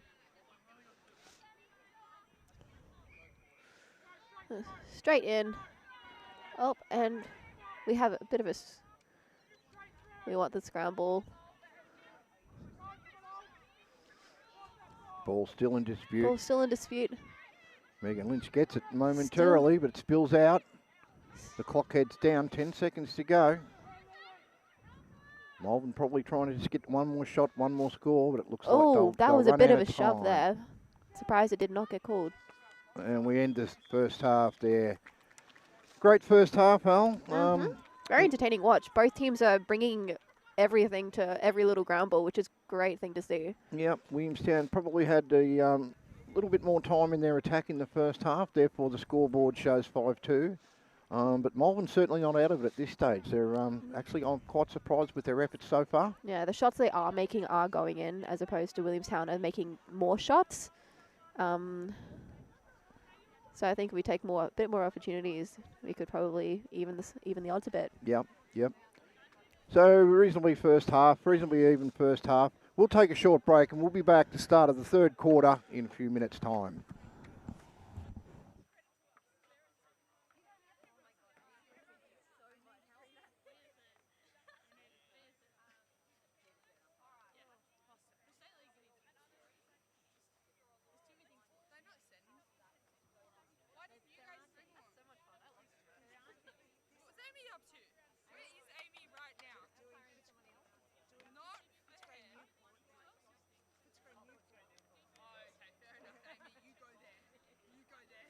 Speaker 2: Straight in. Oh, and we have a bit of a... We want the scramble.
Speaker 1: Ball still in dispute.
Speaker 2: Ball still in dispute.
Speaker 1: Megan Lynch gets it momentarily, but it spills out. The clock heads down, 10 seconds to go. Malvern probably trying to just get one more shot, one more score, but it looks like
Speaker 2: that was a
Speaker 1: run
Speaker 2: bit
Speaker 1: out
Speaker 2: of a shove
Speaker 1: time.
Speaker 2: there. Surprised it did not get called.
Speaker 1: And we end this first half there. Great first half, Al.
Speaker 2: Very entertaining watch. Both teams are bringing everything to every little ground ball, which is a great thing to see.
Speaker 1: Yep, Williamstown probably had a little bit more time in their attack in the first half, therefore the scoreboard shows 5-2. But Malvern's certainly not out of it at this stage. They're actually, I'm quite surprised with their efforts so far.
Speaker 2: Yeah, the shots they are making are going in, as opposed to Williamstown are making more shots. So I think if we take a bit more opportunities, we could probably even the odds a bit.
Speaker 1: Yep. So reasonably even first half. We'll take a short break and we'll be back to the start of the third quarter in a few minutes' time.
Speaker 3: Amy up to? Where is Amy right now? Not there. Oh, okay, fair enough, Amy. You go there. You go there.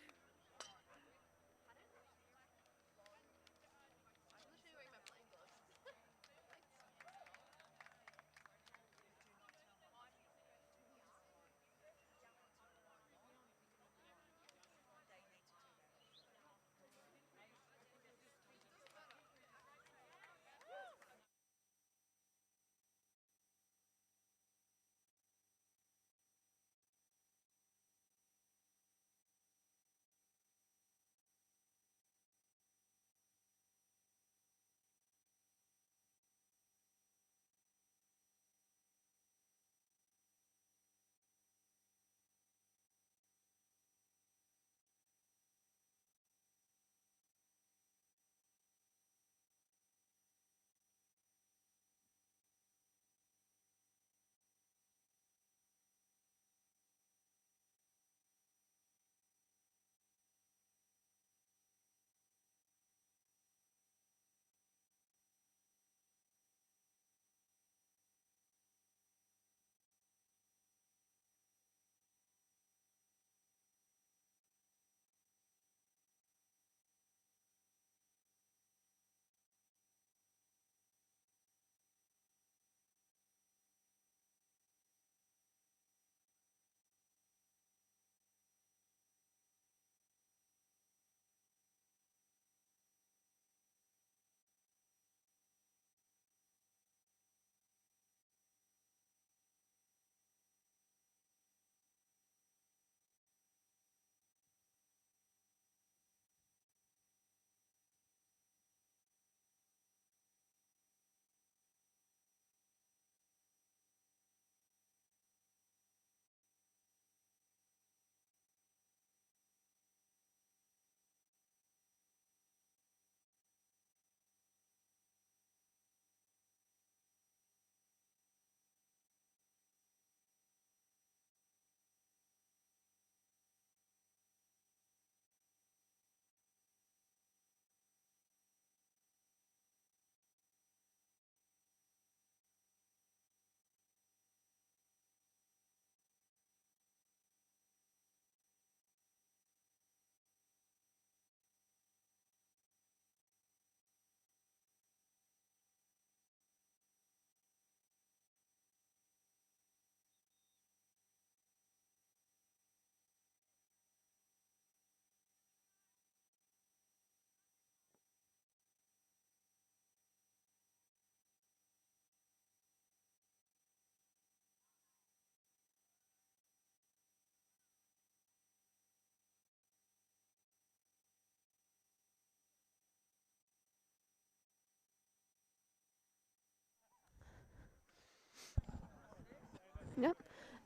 Speaker 2: Yep.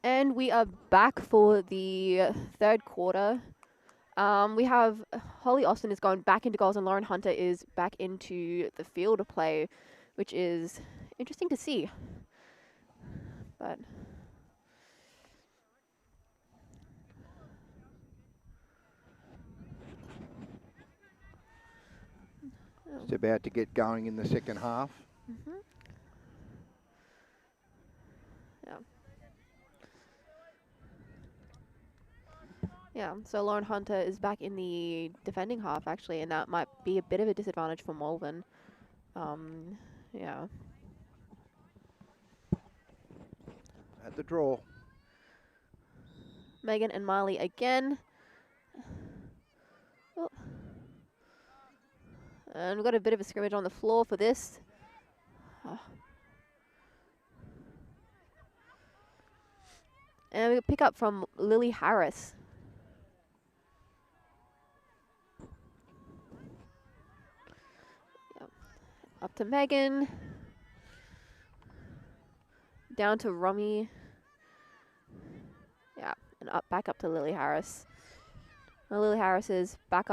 Speaker 2: And we are back for the third quarter. We have Holly Austin is going back into goals and Lauren Hunter is back into the field of play, which is interesting to see. But
Speaker 1: It's about to get going in the second half.
Speaker 2: yeah. Yeah, so Lauren Hunter is back in the defending half actually, and that might be a bit of a disadvantage for Malvern. Yeah.
Speaker 1: At the draw.
Speaker 2: Megan and Marley again. Oh. And we've got a bit of a scrimmage on the floor for this. Oh. And we pick up from Lily Harris. Yep. Up to Megan. Down to Rummy. Yeah, and back up to Lily Harris. And Lily Harris is back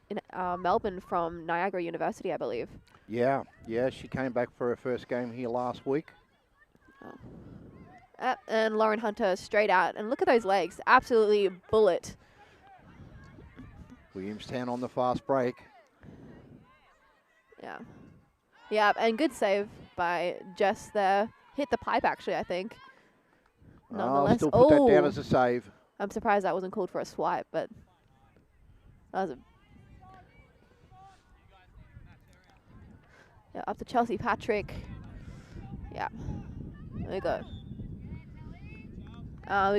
Speaker 2: in Melbourne from Niagara University, I believe.
Speaker 1: Yeah, she came back for her first game here last week.
Speaker 2: And Lauren Hunter straight out. And look at those legs. Absolutely bullet.
Speaker 1: Williamstown on the fast break.
Speaker 2: Yeah. Yeah, and good save by Jess there. Hit the pipe, actually, I think.
Speaker 1: I'll
Speaker 2: Nonetheless.
Speaker 1: still put that down
Speaker 2: Oh,
Speaker 1: as a save.
Speaker 2: I'm surprised that wasn't called for a swipe, but that was a... Yeah, up to Chelsea Patrick. Yeah. We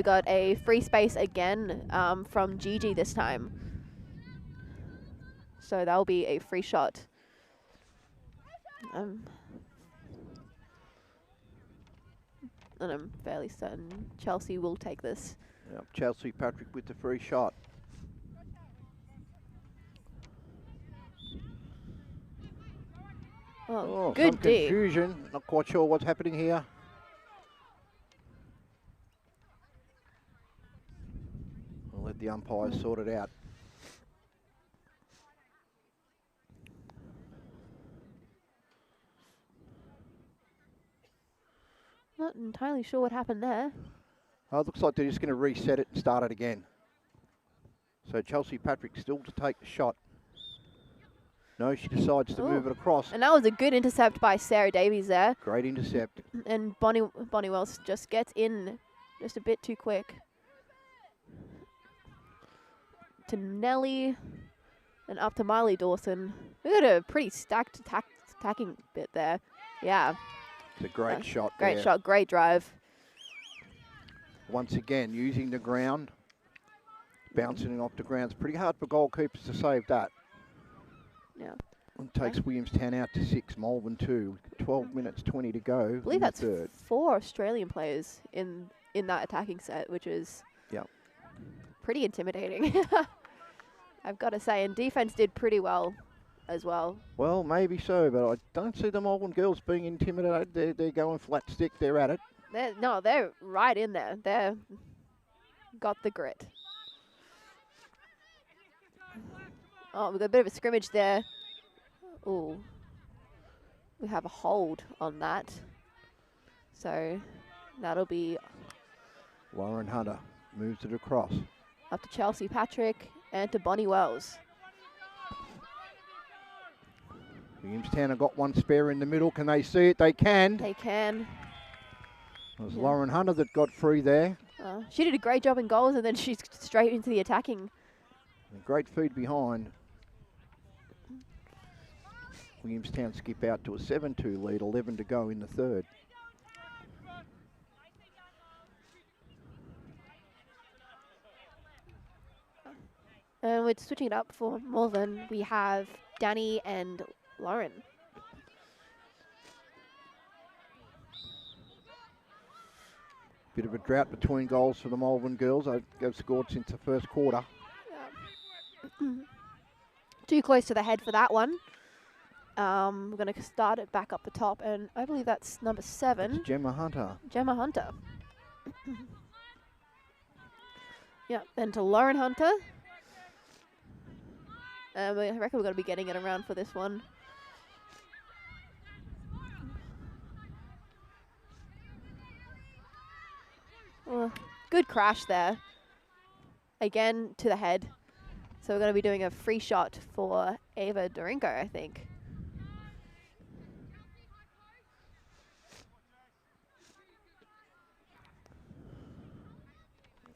Speaker 2: got a free space again from Gigi this time. So that'll be a free shot. And I'm fairly certain Chelsea will take this.
Speaker 1: Yep, Chelsea Patrick with the free shot.
Speaker 2: Oh,
Speaker 1: some
Speaker 2: good D.
Speaker 1: confusion. Not quite sure what's happening here. I'll let the umpires sort it out.
Speaker 2: Not entirely sure what happened there.
Speaker 1: Oh, it looks like they're just going to reset it and start it again. So Chelsea Patrick still to take the shot. No, she decides to move it across.
Speaker 2: And that was a good intercept by Sarah Davies there.
Speaker 1: Great intercept.
Speaker 2: And Bonnie Wells just gets in just a bit too quick. To Nelly and up to Miley Dawson. We got a pretty stacked attacking bit there. Yeah.
Speaker 1: It's a great shot
Speaker 2: Great
Speaker 1: there.
Speaker 2: shot, great drive.
Speaker 1: Once again, using the ground. Bouncing it off the ground. It's pretty hard for goalkeepers to save that.
Speaker 2: Yeah.
Speaker 1: It takes Williamstown out to 6, Malvern 2. 12 minutes, 20 to go.
Speaker 2: I believe that's
Speaker 1: third.
Speaker 2: 4 Australian players in that attacking set, which is pretty intimidating. I've got to say, and defense did pretty well as well.
Speaker 1: Well, maybe so, but I don't see the Malvern girls being intimidated. They're going flat stick. They're at it.
Speaker 2: They're right in there. They're got the grit. Oh, we've got a bit of a scrimmage there. Ooh. We have a hold on that. So that'll be
Speaker 1: Lauren Hunter moves it across.
Speaker 2: up to Chelsea Patrick and to Bonnie Wells.
Speaker 1: Williamstown have got one spare in the middle. Can they see it? They can.
Speaker 2: They can.
Speaker 1: It was Lauren Hunter that got free there.
Speaker 2: She did a great job in goals, and then she's straight into the attacking.
Speaker 1: A great feed behind. Williamstown skip out to a 7-2 lead, 11 to go in the third.
Speaker 2: And we're switching it up for Malvern. We have Danny and Lauren.
Speaker 1: Bit of a drought between goals for the Malvern girls. They've scored since the first quarter.
Speaker 2: Too close to the head for that one. We're going to start it back up the top, and I believe that's number 7.
Speaker 1: It's Gemma Hunter.
Speaker 2: Gemma Hunter. Yeah, then to Lauren Hunter. I reckon we're going to be getting it around for this one. Good crash there. Again, to the head. So we're going to be doing a free shot for Ava Dorinko, I think.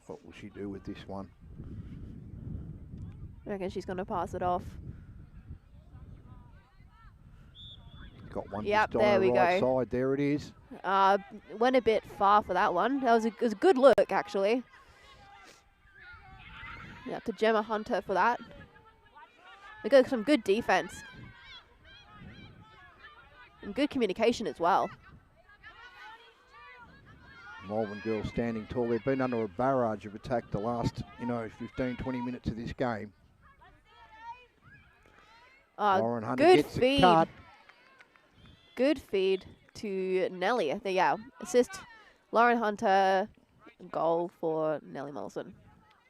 Speaker 1: What will she do with this one?
Speaker 2: I reckon she's going to pass it off.
Speaker 1: Got one
Speaker 2: Yep,
Speaker 1: just on
Speaker 2: there
Speaker 1: the
Speaker 2: we
Speaker 1: right
Speaker 2: go.
Speaker 1: side. There it is.
Speaker 2: Went a bit far for that one. That was it was a good look, actually. Yeah, to Gemma Hunter for that. We got some good defense. And good communication as well.
Speaker 1: Malvern girls standing tall. They've been under a barrage of attack the last, 15, 20 minutes of this game. Lauren Hunter
Speaker 2: good
Speaker 1: gets
Speaker 2: feed.
Speaker 1: it cut.
Speaker 2: Good feed to Nelly. I think, yeah. Assist Lauren Hunter. Goal for Nelly Molson.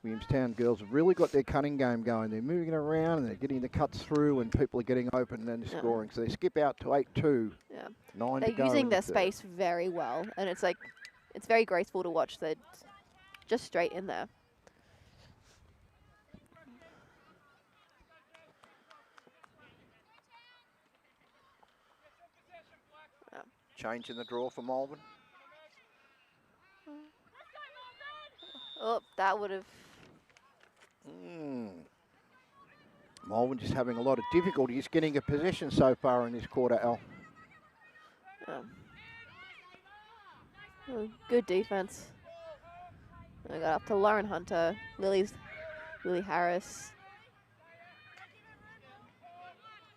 Speaker 1: Williamstown girls have really got their cutting game going. They're moving around and they're getting the cuts through and people are getting open and then they're scoring. So they skip out to 8-2.
Speaker 2: Yeah.
Speaker 1: 9
Speaker 2: They're
Speaker 1: to go
Speaker 2: using
Speaker 1: in
Speaker 2: their
Speaker 1: the third.
Speaker 2: space very well. And it's like, it's very graceful to watch. They're just straight in there.
Speaker 1: Change in the draw for Malvern.
Speaker 2: Oh, that would have.
Speaker 1: Malvern just having a lot of difficulties getting a possession so far in this quarter, Al.
Speaker 2: Oh, good defense. I got up to Lauren Hunter, Lily Harris.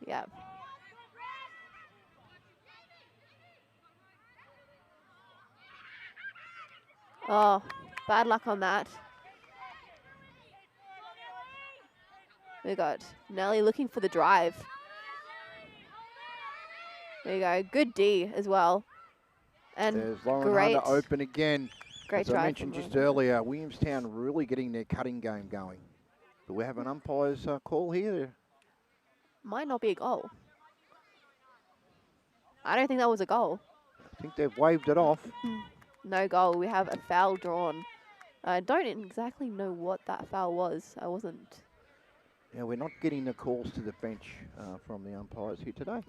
Speaker 2: Yeah. Oh, bad luck on that. We got Nelly looking for the drive. There you go. Good D as well. And
Speaker 1: there's Lauren
Speaker 2: great,
Speaker 1: Hunter open again.
Speaker 2: Great
Speaker 1: As
Speaker 2: drive
Speaker 1: I mentioned
Speaker 2: from
Speaker 1: just
Speaker 2: Lauren.
Speaker 1: earlier, Williamstown really getting their cutting game going. Do we have an umpire's call here?
Speaker 2: Might not be a goal. I don't think that was a goal.
Speaker 1: I think they've waved it off.
Speaker 2: No goal. We have a foul drawn. I don't exactly know what that foul was. I wasn't.
Speaker 1: Yeah, we're not getting the calls to the bench from the umpires here today.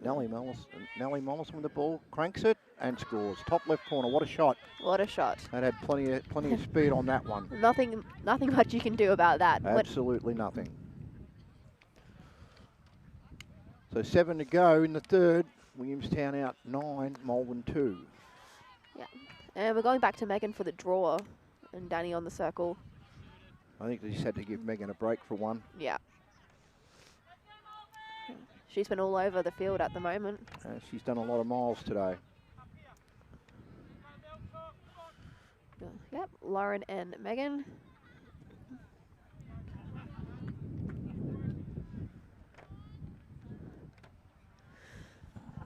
Speaker 1: Nellie Mollison with the ball, cranks it and scores. Top left corner, what a shot.
Speaker 2: What a shot.
Speaker 1: That had plenty of speed on that one.
Speaker 2: Nothing much you can do about that.
Speaker 1: Absolutely nothing. So 7 to go in the third. Williamstown out 9, Malvern 2.
Speaker 2: Yeah. And we're going back to Megan for the draw and Danny on the circle.
Speaker 1: I think they just had to give Megan a break for one.
Speaker 2: Yeah. She's been all over the field at the moment.
Speaker 1: She's done a lot of miles today.
Speaker 2: Yep, Lauren and Megan.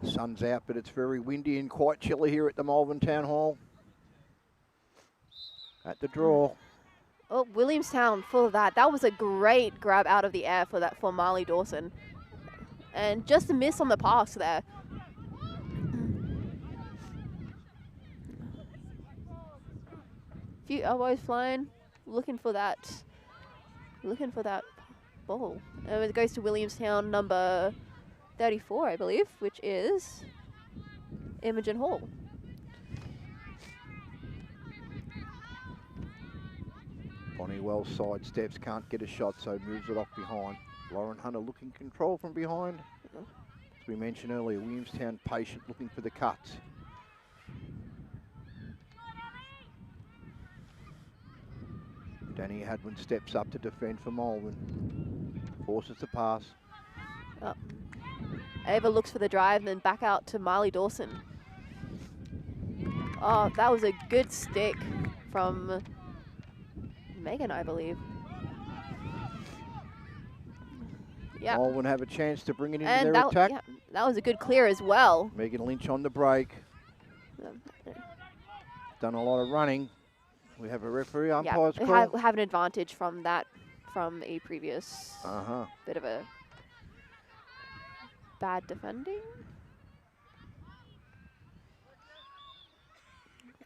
Speaker 1: Sun's out, but it's very windy and quite chilly here at the Malvern Town Hall. At the draw.
Speaker 2: Oh, Williamstown full of that. That was a great grab out of the air for Marley Dawson. And just a miss on the pass there. Few elbows flying, looking for that ball. And it goes to Williamstown, number 34, I believe, which is Imogen Hall.
Speaker 1: Bonnie Wells sidesteps, can't get a shot, so moves it off behind. Lauren Hunter looking control from behind. As we mentioned earlier, Williamstown patient, looking for the cuts. Danny Hadwin steps up to defend for Malvern. Forces the pass.
Speaker 2: Oh. Ava looks for the drive and then back out to Marley Dawson. Oh, that was a good stick from Megan, I believe. Yeah.
Speaker 1: Malvern have a chance to bring it into
Speaker 2: And
Speaker 1: their attack.
Speaker 2: yeah, that was a good clear as well.
Speaker 1: Megan Lynch on the break. Done a lot of running. We have a referee, umpires
Speaker 2: we
Speaker 1: call.
Speaker 2: have an advantage from that, from a previous bit of a bad defending.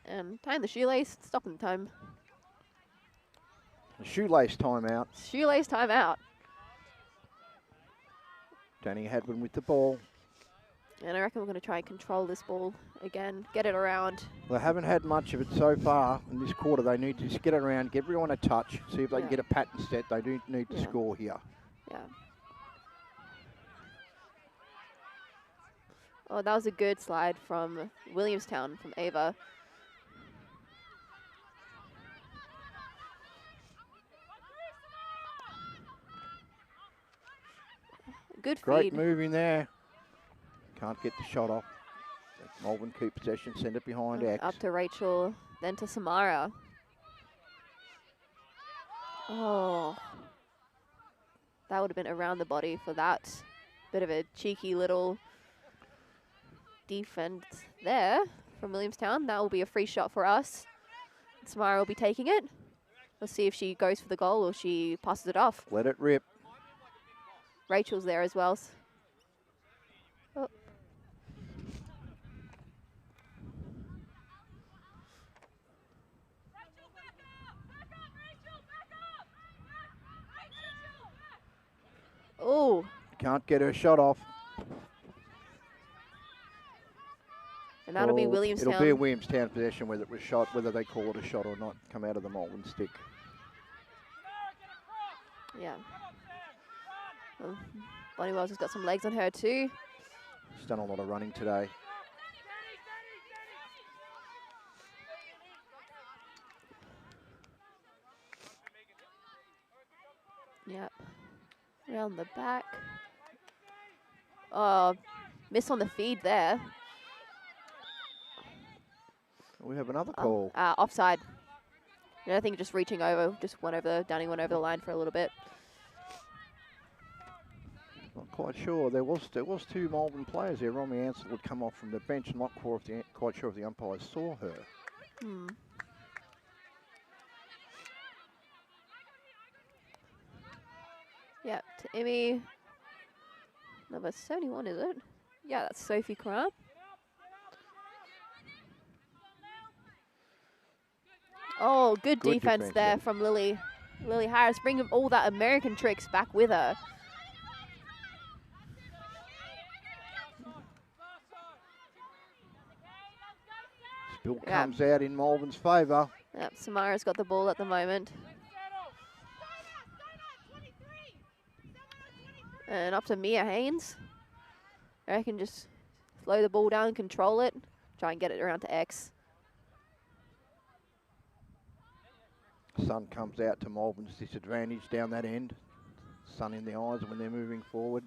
Speaker 2: And tying the shoelace, stopping time.
Speaker 1: Shoelace timeout.
Speaker 2: Shoelace timeout.
Speaker 1: Danny Hadwin with the ball.
Speaker 2: And I reckon we're going to try and control this ball again, get it around.
Speaker 1: They haven't had much of it so far in this quarter. They need to just get it around, give everyone a touch, see if they can get a pattern set. They do need to score here.
Speaker 2: Yeah. Oh, that was a good slide from Williamstown, from Ava. Good feed.
Speaker 1: Great move in there. Can't get the shot off. Malvern keep possession, send it behind X.
Speaker 2: Up to Rachel, then to Samara. Oh. That would have been around the body for that. Bit of a cheeky little defense there from Williamstown. That will be a free shot for us. Samara will be taking it. Let's see if she goes for the goal or she passes it off.
Speaker 1: Let it rip.
Speaker 2: Rachel's there as well. Oh. Oh.
Speaker 1: Can't get her shot off.
Speaker 2: And that'll be
Speaker 1: Well,
Speaker 2: Williamstown.
Speaker 1: it'll be a Williamstown possession whether it was shot, whether they call it a shot or not, come out of the Malvern stick.
Speaker 2: Yeah. Well, Bonnie Wells has got some legs on her too.
Speaker 1: She's done a lot of running today.
Speaker 2: Yep. Around the back. Oh, miss on the feed there.
Speaker 1: We have another call.
Speaker 2: Offside. Yeah, I think just reaching over, Danny went over the line for a little bit.
Speaker 1: Not quite sure. There was two Malvern players there. Romy Ansell had come off from the bench. Not quite sure if the umpires saw her.
Speaker 2: Hmm. Yeah, to Emmy. Number 71, is it? Yeah, that's Sophie Cram. Oh, good defense there from Lily Harris, bringing all that American tricks back with her.
Speaker 1: Spill comes out in Malvern's favour.
Speaker 2: Yep, Samara's got the ball at the moment. And up to Mia Haynes. I reckon just slow the ball down, control it, try and get it around to X.
Speaker 1: Sun comes out to Malvern's disadvantage down that end. Sun in the eyes when they're moving forward.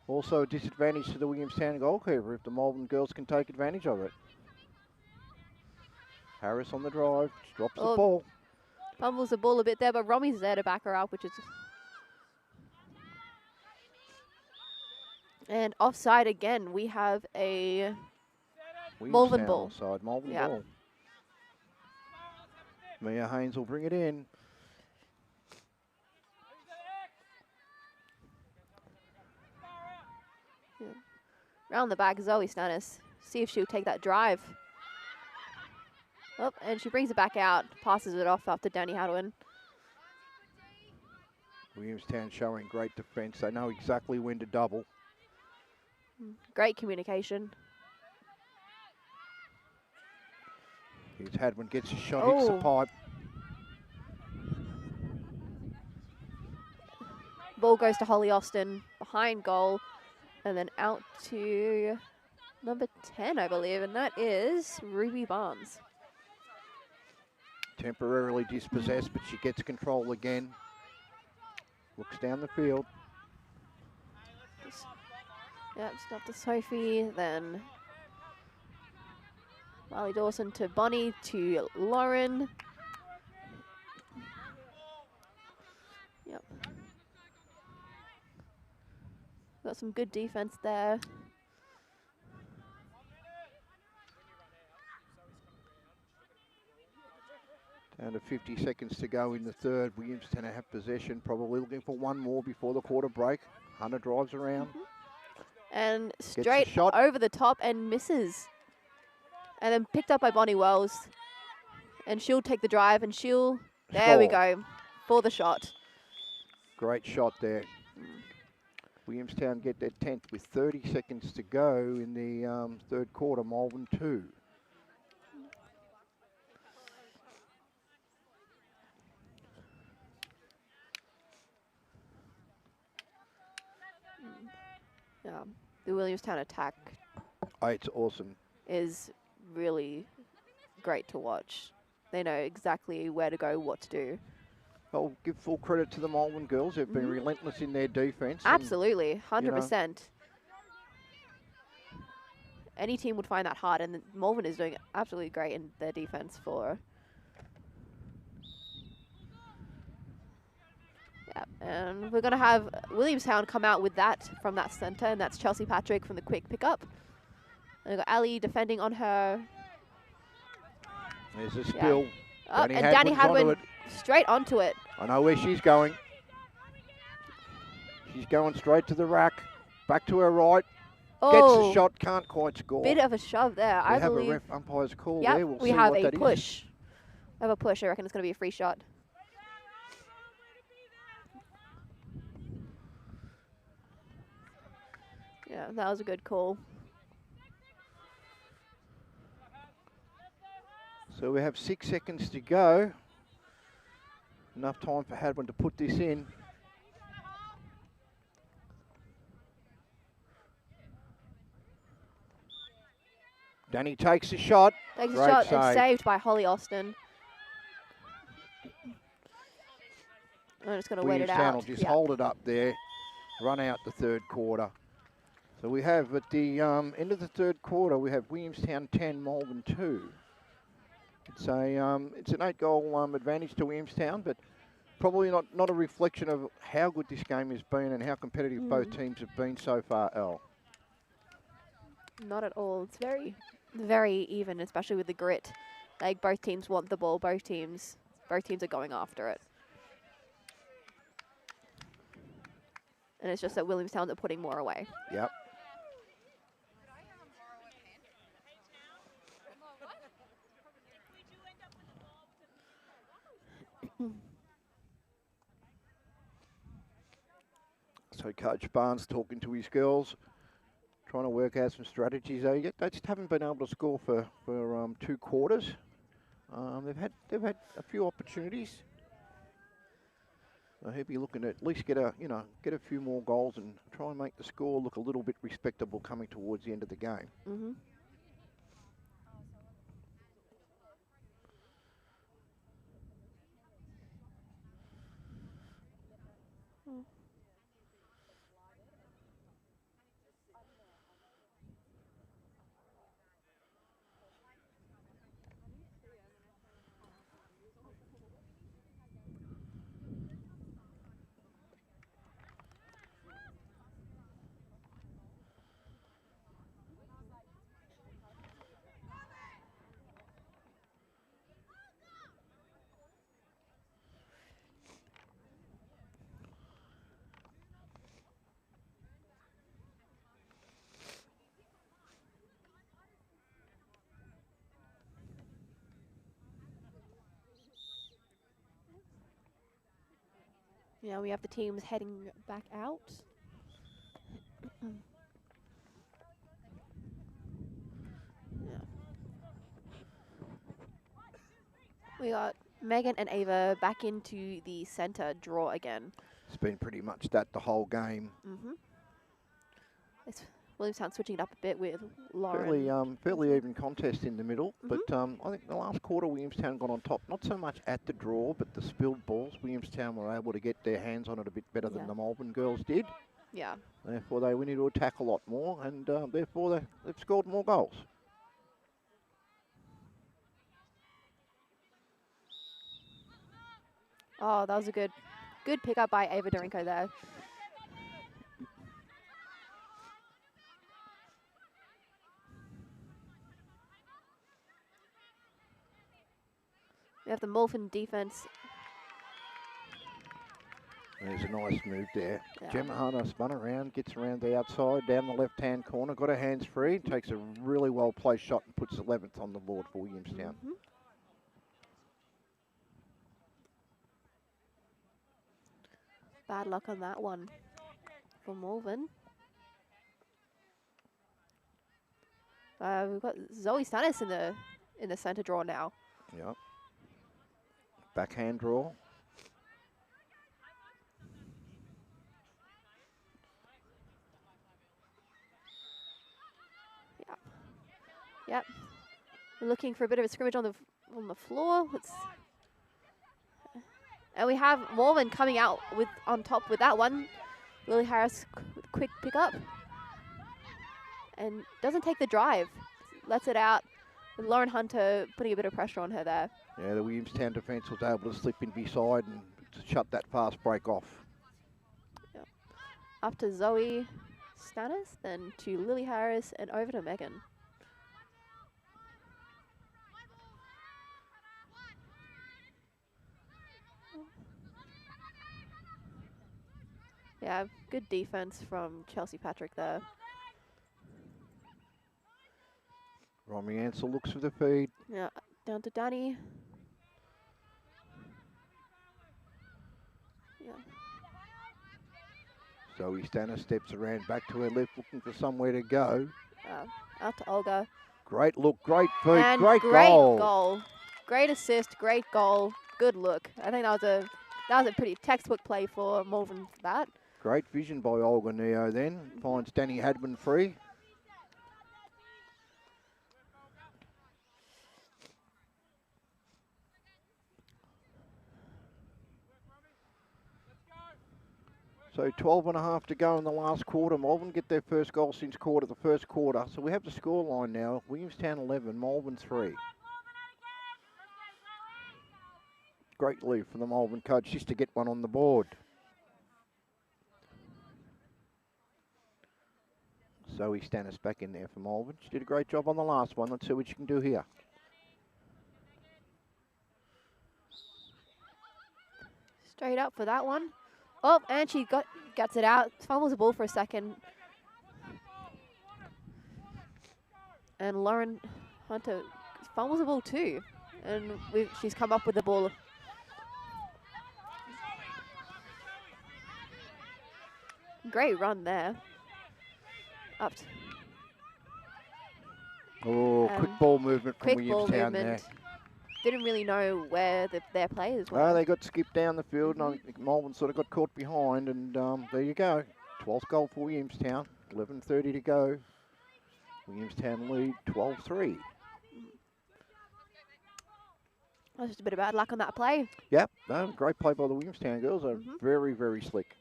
Speaker 1: Also a disadvantage to the Williamstown goalkeeper if the Malvern girls can take advantage of it. Harris on the drive, drops the ball.
Speaker 2: Fumbles the ball a bit there, but Romy's there to back her up, which is... And offside again, we have a Malvern ball.
Speaker 1: Offside, Malvern ball. Mia Haynes will bring it in.
Speaker 2: Yeah. Round the back, Zoe Stannis. See if she'll take that drive. Oh, and she brings it back out, passes it off after Danny Hadwin.
Speaker 1: Williamstown showing great defence. They know exactly when to double.
Speaker 2: Great communication.
Speaker 1: Here's Hadwin, gets a shot, hits the pipe.
Speaker 2: Ball goes to Holly Austin, behind goal, and then out to number 10, I believe, and that is Ruby Barnes.
Speaker 1: Temporarily dispossessed, but she gets control again. Looks down the field.
Speaker 2: Yep, stop to Sophie, then Marley Dawson to Bonnie, to Lauren. Yep. Got some good defense there.
Speaker 1: Down to 50 seconds to go in the third. Williamstown have possession, probably looking for one more before the quarter break. Hunter drives around.
Speaker 2: And straight over the top and misses. And then picked up by Bonnie Wells. And she'll take the drive and she'll... There we go. For the shot.
Speaker 1: Great shot there. Williamstown get their 10th with 30 seconds to go in the third quarter. Malvern 2.
Speaker 2: Yeah, the Williamstown attack.
Speaker 1: Oh, it's awesome.
Speaker 2: Is really great to watch. They know exactly where to go, what to do.
Speaker 1: I'll give full credit to the Malvern girls. They've been relentless in their defence.
Speaker 2: Absolutely, 100%. Any team would find that hard, and Malvern is doing absolutely great in their defence for... Yeah, and we're going to have Williamstown come out with that from that centre, and that's Chelsea Patrick from the quick pickup. And we've got Ali defending on her.
Speaker 1: There's a spill.
Speaker 2: Yeah. And Danny Hadwin straight onto it.
Speaker 1: I know where she's going. She's going straight to the rack. Back to her right. Gets the shot, can't quite score.
Speaker 2: Bit of a shove there, I believe.
Speaker 1: We have a ref umpire's call
Speaker 2: there.
Speaker 1: We'll
Speaker 2: we
Speaker 1: see
Speaker 2: have
Speaker 1: what
Speaker 2: a
Speaker 1: that
Speaker 2: push.
Speaker 1: Is.
Speaker 2: We have a push. I reckon it's going to be a free shot. Yeah, that was a good call.
Speaker 1: So we have 6 seconds to go. Enough time for Hadwin to put this in. Danny takes a shot.
Speaker 2: Takes a
Speaker 1: Great
Speaker 2: shot
Speaker 1: save.
Speaker 2: and saved by Holly Austin. I'm just going to wait it
Speaker 1: Williamstown
Speaker 2: out.
Speaker 1: will just
Speaker 2: Yeah.
Speaker 1: hold it up there, run out the third quarter. So we have at the end of the third quarter, we have Williamstown 10, Malvern 2. It's an 8-goal advantage to Williamstown, but probably not a reflection of how good this game has been and how competitive both teams have been so far, Elle.
Speaker 2: Not at all. It's very, very even, especially with the grit. Like, both teams want the ball. Both teams are going after it. And it's just that Williamstown are putting more away.
Speaker 1: Yep. So Coach Barnes talking to his girls, trying to work out some strategies. They just haven't been able to score for 2 quarters. They've had a few opportunities. So he'll be looking to at least get a few more goals and try and make the score look a little bit respectable coming towards the end of the game.
Speaker 2: Mm-hmm. Yeah, we have the teams heading back out. Yeah. We got Megan and Ava back into the center draw again.
Speaker 1: It's been pretty much that the whole game.
Speaker 2: Mm-hmm. It's Williamstown switching it up a bit with Lauren.
Speaker 1: Fairly even contest in the middle, but I think the last quarter Williamstown got on top, not so much at the draw, but the spilled balls. Williamstown were able to get their hands on it a bit better than the Malvern girls did.
Speaker 2: Yeah.
Speaker 1: Therefore, they needed to attack a lot more, and therefore they've scored more goals.
Speaker 2: Oh, that was a good pickup by Ava Dorinko there. We have the Malvern defense.
Speaker 1: There's a nice move there.
Speaker 2: Yeah.
Speaker 1: Gemma Hunter spun around, gets around the outside, down the left-hand corner, got her hands free, takes a really well-placed shot and puts 11th on the board for Williamstown.
Speaker 2: Mm-hmm. Bad luck on that one for Malvern. We've got Zoe Stannis in the center draw now.
Speaker 1: Yep. Backhand draw.
Speaker 2: Yeah. Yep. We're looking for a bit of a scrimmage on the floor. And we have Malvern coming out on top with that one. Lily Harris with a quick pickup. And doesn't take the drive. Lets it out. With Lauren Hunter putting a bit of pressure on her there.
Speaker 1: Yeah, the Williamstown defence was able to slip in beside and to shut that fast break off.
Speaker 2: Yep. Up to Zoe Stannis, then to Lily Harris, and over to Megan. Yeah, good defense from Chelsea Patrick there.
Speaker 1: Romy Ansell looks for the feed.
Speaker 2: Yeah, down to Danny. Yeah.
Speaker 1: Zoe Stannis steps around back to her left, looking for somewhere to go.
Speaker 2: Out to Olga.
Speaker 1: Great look, great feed,
Speaker 2: And
Speaker 1: great
Speaker 2: great
Speaker 1: goal.
Speaker 2: goal. Great assist, great goal, good look. I think that was a pretty textbook play for Malvern for that.
Speaker 1: Great vision by Olga Neo then. Finds Danny Hadman free. So 12.5 to go in the last quarter. Malvern get their first goal since the first quarter. So we have the score line now. Williamstown 11, Malvern 3. Great lead from the Malvern coach just to get one on the board. Zoe Stannis back in there for Malvern. She did a great job on the last one. Let's see what she can do here.
Speaker 2: Straight up for that one. Oh, and she gets it out. Fumbles the ball for a second. And Lauren Hunter fumbles the ball too. And she's come up with the ball. Great run there. Up.
Speaker 1: Oh, quick ball movement from Williamstown there.
Speaker 2: Didn't really know where their players were.
Speaker 1: Well, they got skipped down the field, and I think Malvern sort of got caught behind, and there you go. 12th goal for Williamstown. 11:30 to go. Williamstown lead 12-3.
Speaker 2: That's just a bit of bad luck on that play.
Speaker 1: Yep, no, great play by the Williamstown girls. Are very, very slick.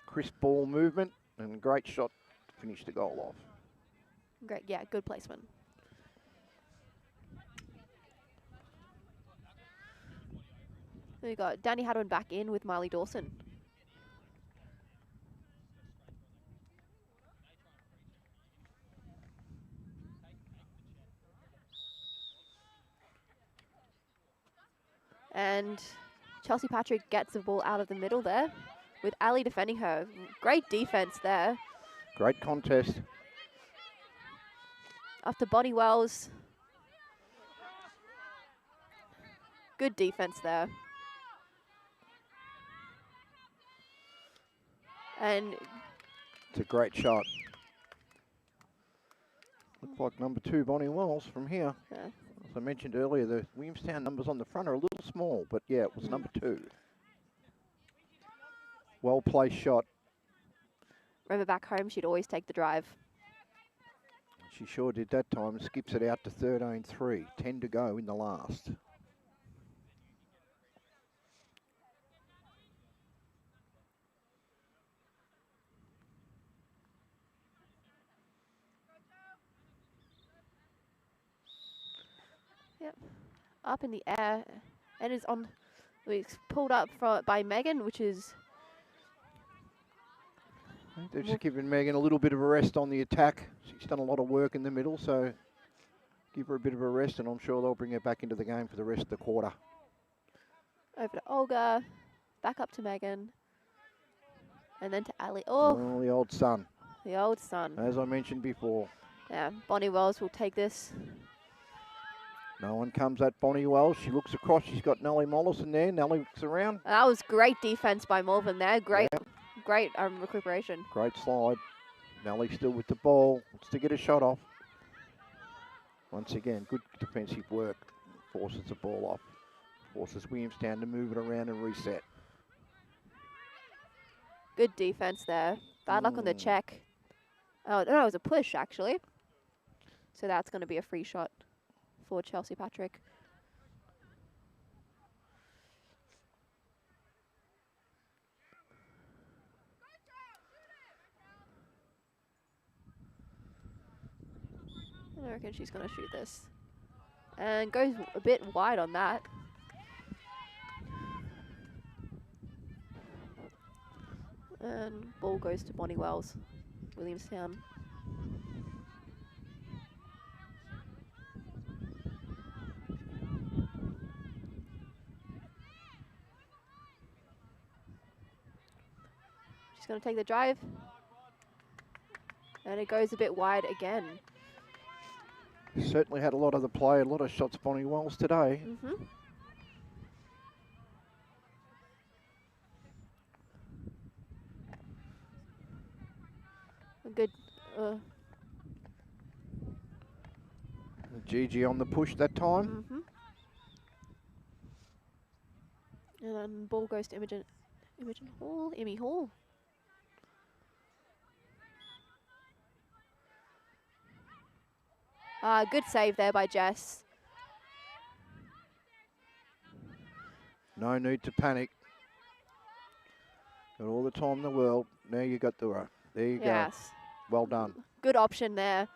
Speaker 1: Crisp ball movement and great shot to finish the goal off.
Speaker 2: Great, yeah, good placement. We got Danny Hadwin back in with Miley Dawson. And Chelsea Patrick gets the ball out of the middle there with Ali defending her. Great defense there.
Speaker 1: Great contest.
Speaker 2: Up to Bonnie Wells. Good defense there. And
Speaker 1: it's a great shot. Looks like number 2, Bonnie Wells from here.
Speaker 2: Yeah.
Speaker 1: As I mentioned earlier, the Williamstown numbers on the front are a little small, but yeah, it was number 2. Well placed shot.
Speaker 2: Remember back home, she'd always take the drive.
Speaker 1: She sure did that time. Skips it out to 13-3. 10 to go in the last.
Speaker 2: Yep, up in the air, and is on. It's pulled up by Megan, which is.
Speaker 1: They're just giving Megan a little bit of a rest on the attack. She's done a lot of work in the middle, so give her a bit of a rest, and I'm sure they'll bring her back into the game for the rest of the quarter.
Speaker 2: Over to Olga, back up to Megan, and then to Ali. Oh,
Speaker 1: the old son.
Speaker 2: The old son.
Speaker 1: As I mentioned before.
Speaker 2: Yeah, Bonnie Wells will take this.
Speaker 1: No one comes at Bonnie Wells. She looks across. She's got Nellie Mollison there. Nellie looks around.
Speaker 2: That was great defense by Malvern there. Great, great recuperation.
Speaker 1: Great slide. Nellie still with the ball. Wants to get a shot off. Once again, good defensive work. Forces the ball off. Forces Williamstown to move it around and reset.
Speaker 2: Good defense there. Bad luck on the check. Oh, no, it was a push, actually. So that's going to be a free shot for Chelsea Patrick. I reckon she's going to shoot this. And goes a bit wide on that. And ball goes to Bonnie Wells, Williamstown. She's going to take the drive. And it goes a bit wide again.
Speaker 1: Certainly had a lot of the play, a lot of shots Bonnie Wells today.
Speaker 2: A good.
Speaker 1: Gigi on the push that time.
Speaker 2: Ball goes to Imogen Hall. Emmy Hall. Good save there by Jess.
Speaker 1: No need to panic. Got all the time in the world. Now you got the there you
Speaker 2: Yes.
Speaker 1: go. Well done.
Speaker 2: Good option there.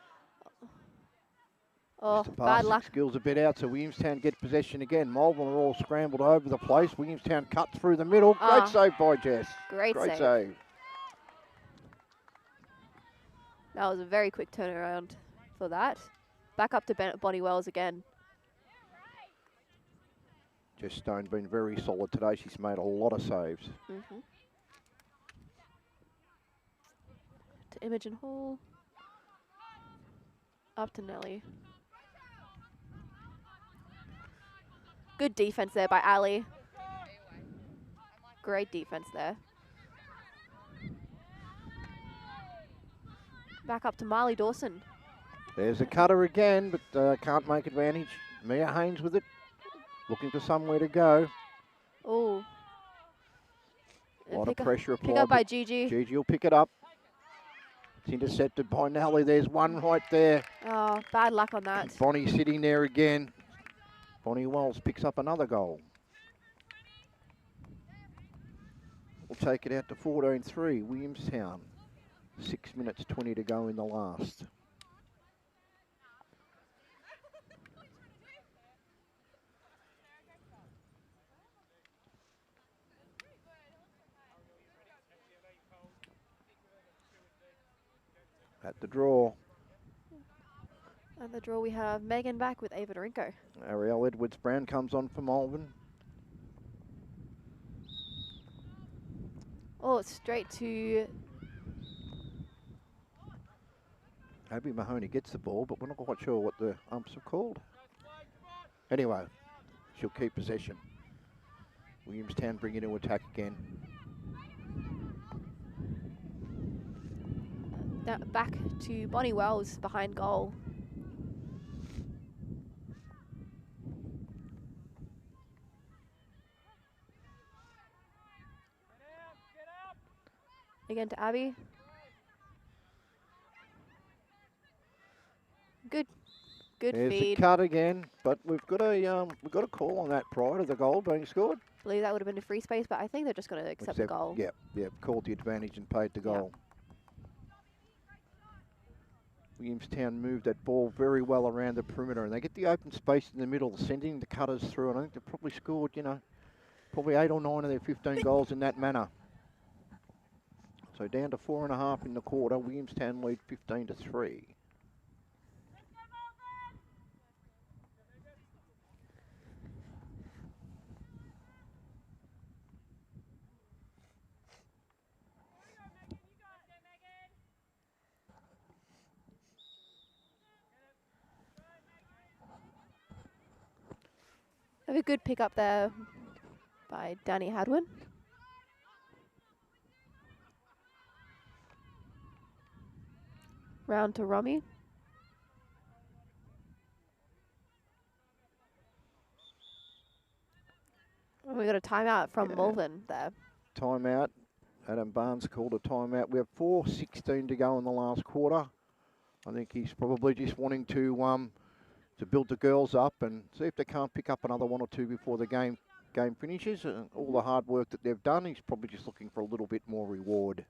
Speaker 2: Oh,
Speaker 1: Missed the
Speaker 2: bad
Speaker 1: passing
Speaker 2: luck.
Speaker 1: skills a bit out, so Williamstown get possession again. Malvern are all scrambled over the place. Williamstown cut through the middle. Great save by Jess.
Speaker 2: Great save. That was a very quick turnaround for that. Back up to Bonnie Wells again.
Speaker 1: Jess Stone's been very solid today. She's made a lot of saves.
Speaker 2: To Imogen Hall. Up to Nelly. Good defense there by Ali. Great defense there. Back up to Marley Dawson.
Speaker 1: There's a cutter again, but can't make advantage. Mia Haynes with it. Looking for somewhere to go.
Speaker 2: Oh.
Speaker 1: A lot of pressure applied.
Speaker 2: Pick up by Gigi.
Speaker 1: Gigi will pick it up. It's intercepted by Nelly. There's one right there.
Speaker 2: Oh, bad luck on that.
Speaker 1: Bonnie sitting there again. Bonnie Wells picks up another goal. We'll take it out to 14-3, Williamstown. 6 minutes 20 to go in the last. At the draw.
Speaker 2: At the draw we have Megan back with Ava Dorinko.
Speaker 1: Ariel Edwards-Brown comes on for Malvern.
Speaker 2: Oh, straight to...
Speaker 1: Abby Mahoney gets the ball, but we're not quite sure what the umps have called. Anyway, she'll keep possession. Williamstown bring into attack again.
Speaker 2: Back to Bonnie Wells behind goal. Again to Abby. Good
Speaker 1: There's
Speaker 2: feed.
Speaker 1: a cut again, but we've got a call on that prior to the goal being scored.
Speaker 2: I believe that would have been a free space, but I think they're just going to accept the goal.
Speaker 1: Yep, called the advantage and paid the goal. Williamstown moved that ball very well around the perimeter, and they get the open space in the middle, sending the cutters through, and I think they've probably scored, probably 8 or 9 of their 15 goals in that manner. So down to 4.5 in the quarter. Williamstown lead 15-3.
Speaker 2: Have a good pick up there by Danny Hadwin. Round to Romy. And we got a timeout from Malvern there.
Speaker 1: Timeout. Adam Barnes called a timeout. We have 4:16 to go in the last quarter. I think he's probably just wanting to build the girls up and see if they can't pick up another 1 or 2 before the game finishes. All the hard work that they've done, he's probably just looking for a little bit more reward.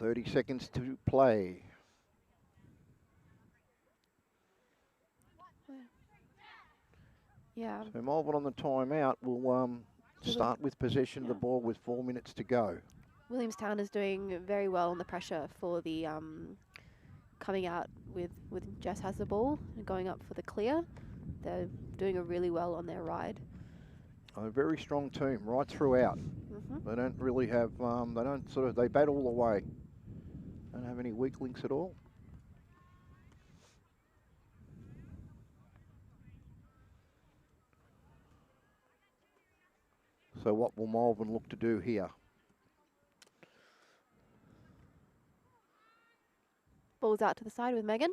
Speaker 1: .30 seconds to play.
Speaker 2: Yeah.
Speaker 1: So Malvern on the timeout will start with possession of the ball with 4 minutes to go.
Speaker 2: Williamstown is doing very well on the pressure for the coming out with Jess has the ball and going up for the clear. They're doing a really well on their ride.
Speaker 1: A very strong team right throughout. They don't really have, they battle away. Don't have any weak links at all. So what will Malvern look to do here?
Speaker 2: Ball's out to the side with Megan.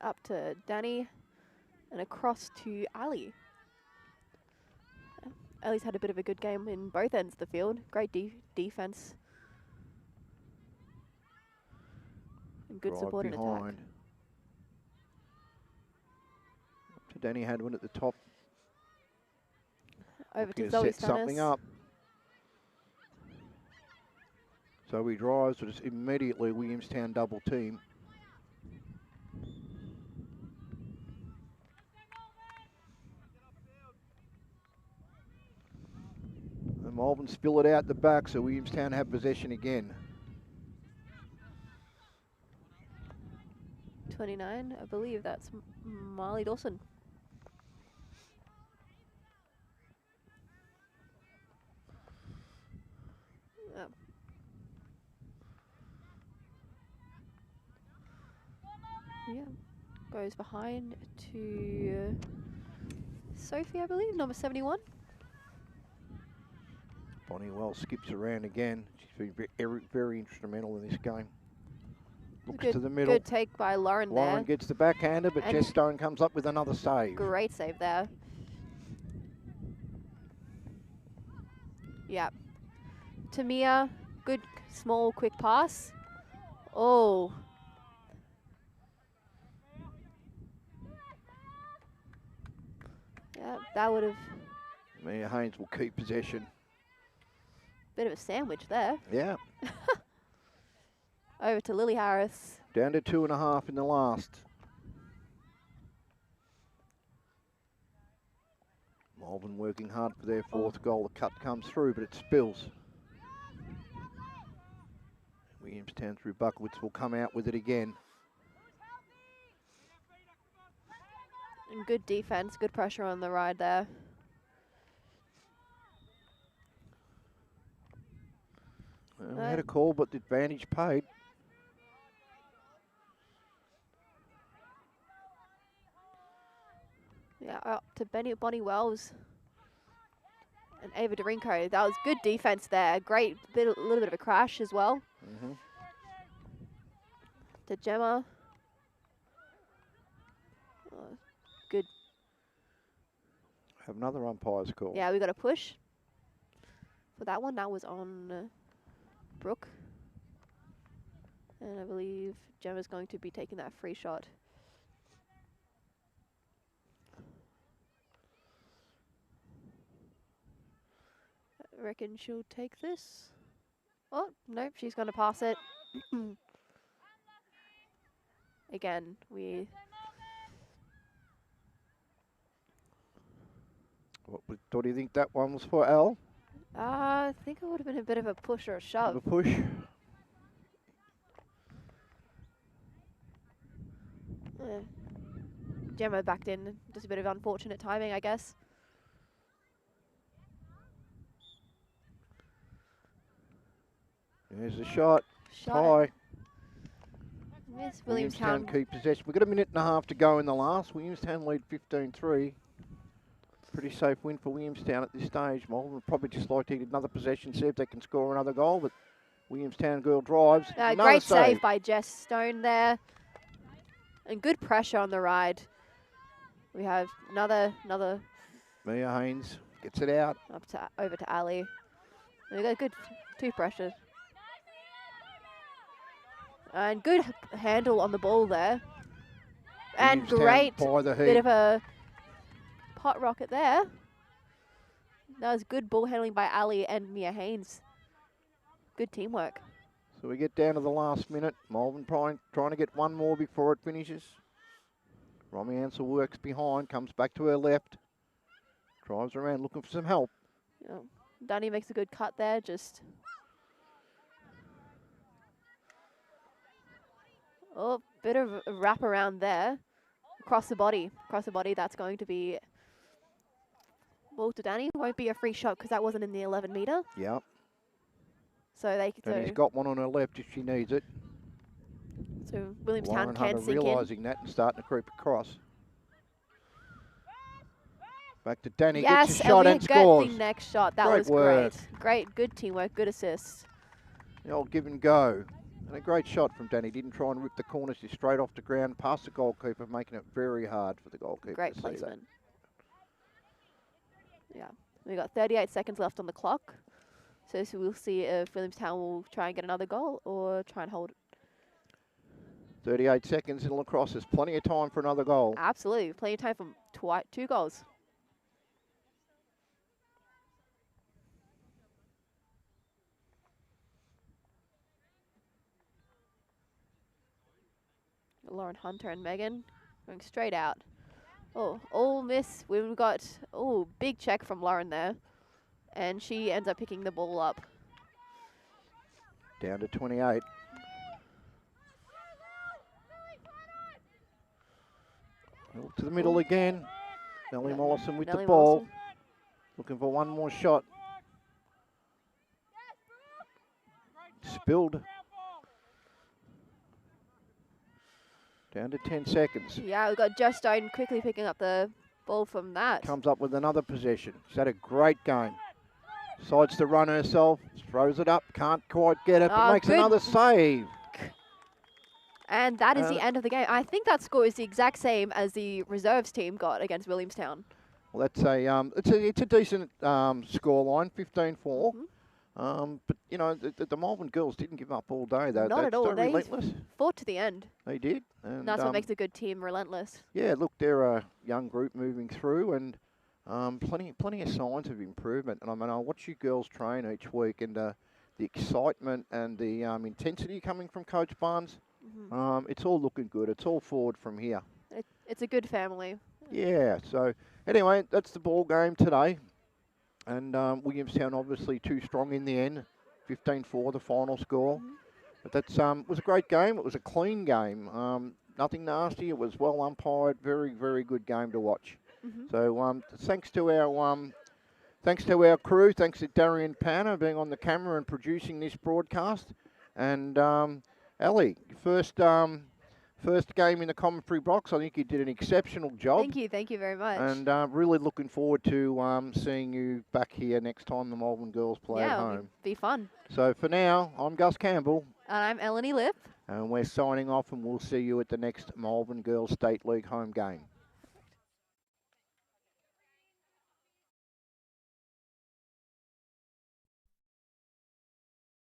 Speaker 2: Up to Danny and across to Ali. Ali's had a bit of a good game in both ends of the field. Great defense. And good support and attack.
Speaker 1: Up to Danny Hadwin at the top.
Speaker 2: Over to
Speaker 1: Looking
Speaker 2: Zoe
Speaker 1: set something up. So he drives, but it's immediately Williamstown double team. And Malvern spill it out the back, so Williamstown have possession again.
Speaker 2: 29, I believe that's Marley Dawson. Yeah, goes behind to Sophie, I believe, number 71.
Speaker 1: Bonnie Wells skips around again. She's been very instrumental in this game. Looks to the middle.
Speaker 2: Good take by Lauren there.
Speaker 1: Lauren gets the backhander, but Jess Stone comes up with another save.
Speaker 2: Great save there. Yeah. Tamia, good small quick pass. Oh. Yeah, that would have...
Speaker 1: Mia Haynes will keep possession.
Speaker 2: Bit of a sandwich there.
Speaker 1: Yeah.
Speaker 2: Over to Lily Harris.
Speaker 1: Down to 2.5 in the last. Malvern working hard for their fourth goal. The cut comes through, but it spills. Williamstown through Buckwitz will come out with it again.
Speaker 2: And good defense, good pressure on the ride there.
Speaker 1: Well, we had a call, but the advantage paid.
Speaker 2: Yeah, up to Bonnie Wells and Ava Dorinko. That was good defense there. Great, little bit of a crash as well. To Gemma. Good.
Speaker 1: Have another umpire's call.
Speaker 2: Yeah, we got a push for that one. That was on Brooke. And I believe Gemma's going to be taking that free shot. I reckon she'll take this. Oh, nope, she's going to pass it. Again,
Speaker 1: What do you think that one was for, Al?
Speaker 2: I think it would have been a bit of a push or a shove.
Speaker 1: A push.
Speaker 2: Gemma backed in. Just a bit of unfortunate timing, I guess.
Speaker 1: There's a shot. Tie.
Speaker 2: Miss
Speaker 1: Williamstown keep possession. We've got a minute and a half to go in the last. Williamstown lead 15-3. Pretty safe win for Williamstown at this stage. Malvern would probably just like to get another possession, see if they can score another goal, but Williamstown girl drives.
Speaker 2: Great save by Jess Stone there. And good pressure on the ride. We have another.
Speaker 1: Mia Haynes gets it out.
Speaker 2: Over to Ali. We got good two pressures. And good handle on the ball there. And great bit of a pot rocket there. That was good ball handling by Ali and Mia Haynes. Good teamwork.
Speaker 1: So we get down to the last minute. Malvern trying to get one more before it finishes. Romy Ansell works behind, comes back to her left. Drives around looking for some help.
Speaker 4: Yeah. Dunny makes a good cut there, just... Oh, bit of a wrap around there. Across the body, that's going to be... Well, to Danny, won't be a free shot because that wasn't in the 11 metre.
Speaker 1: Yep.
Speaker 4: So they
Speaker 1: Danny's got one on her left if she needs it.
Speaker 4: So Williamstown
Speaker 1: Lauren
Speaker 4: can
Speaker 1: Hunter
Speaker 4: sink in.
Speaker 1: realising that and starting to creep across. Back to Danny,
Speaker 4: Yes,
Speaker 1: gets a shot
Speaker 4: we
Speaker 1: and
Speaker 4: get
Speaker 1: scores.
Speaker 4: the next shot. That
Speaker 1: Great
Speaker 4: was
Speaker 1: work.
Speaker 4: great. Good teamwork, good assist.
Speaker 1: The old give and go. And a great shot from Danny. Didn't try and rip the corner. She's straight off the ground, past the goalkeeper, making it very hard for the goalkeeper
Speaker 4: Great
Speaker 1: to see that.
Speaker 4: placement. Yeah, we got 38 seconds left on the clock. So we'll see if Williamstown will try and get another goal or try and hold it.
Speaker 1: 38 seconds in lacrosse. There's plenty of time for another goal.
Speaker 4: Absolutely, plenty of time for 2 goals. Lauren Hunter and Megan going straight out. Oh, all miss. We've got, oh, big check from Lauren there. And she ends up picking the ball up.
Speaker 1: Down to 28. To the middle again. Nellie Mollison with
Speaker 4: Nellie
Speaker 1: the ball.
Speaker 4: Mollison.
Speaker 1: Looking for one more shot. Spilled. Down to 10 seconds.
Speaker 4: Yeah, we've got Jess Stone quickly picking up the ball from that.
Speaker 1: Comes up with another possession. She's had a great game. Decides to run herself. Throws it up. Can't quite get it, but makes
Speaker 4: good.
Speaker 1: another save.
Speaker 4: And that is the end of the game. I think that score is the exact same as the reserves team got against Williamstown.
Speaker 1: Well, that's it's a decent scoreline, 15-4. But you know the Malvern girls didn't give up all day.
Speaker 4: Not at all. They
Speaker 1: relentless.
Speaker 4: fought to the end.
Speaker 1: They did. And
Speaker 4: That's what makes a good team relentless.
Speaker 1: Yeah, look, they're a young group moving through, and plenty of signs of improvement. And I mean, I watch you girls train each week, and the excitement and the intensity coming from Coach Barnes. It's all looking good. It's all forward from here.
Speaker 4: It's a good family.
Speaker 1: Yeah. So anyway, that's the ball game today. And Williamstown obviously too strong in the end, 15-4 the final score. But that's was a great game. It was a clean game. Nothing nasty. It was well umpired. Very, very good game to watch. So thanks to our crew. Thanks to Darian Panner being on the camera and producing this broadcast. And Ellie, first game in the commentary box. I think you did an exceptional job.
Speaker 4: Thank you very much.
Speaker 1: And really looking forward to seeing you back here next time the Malvern girls play at home.
Speaker 4: Yeah, it'll be fun.
Speaker 1: So for now, I'm Gus Campbell.
Speaker 4: And I'm Eleni Lip.
Speaker 1: And we're signing off, and we'll see you at the next Malvern Girls State League home game.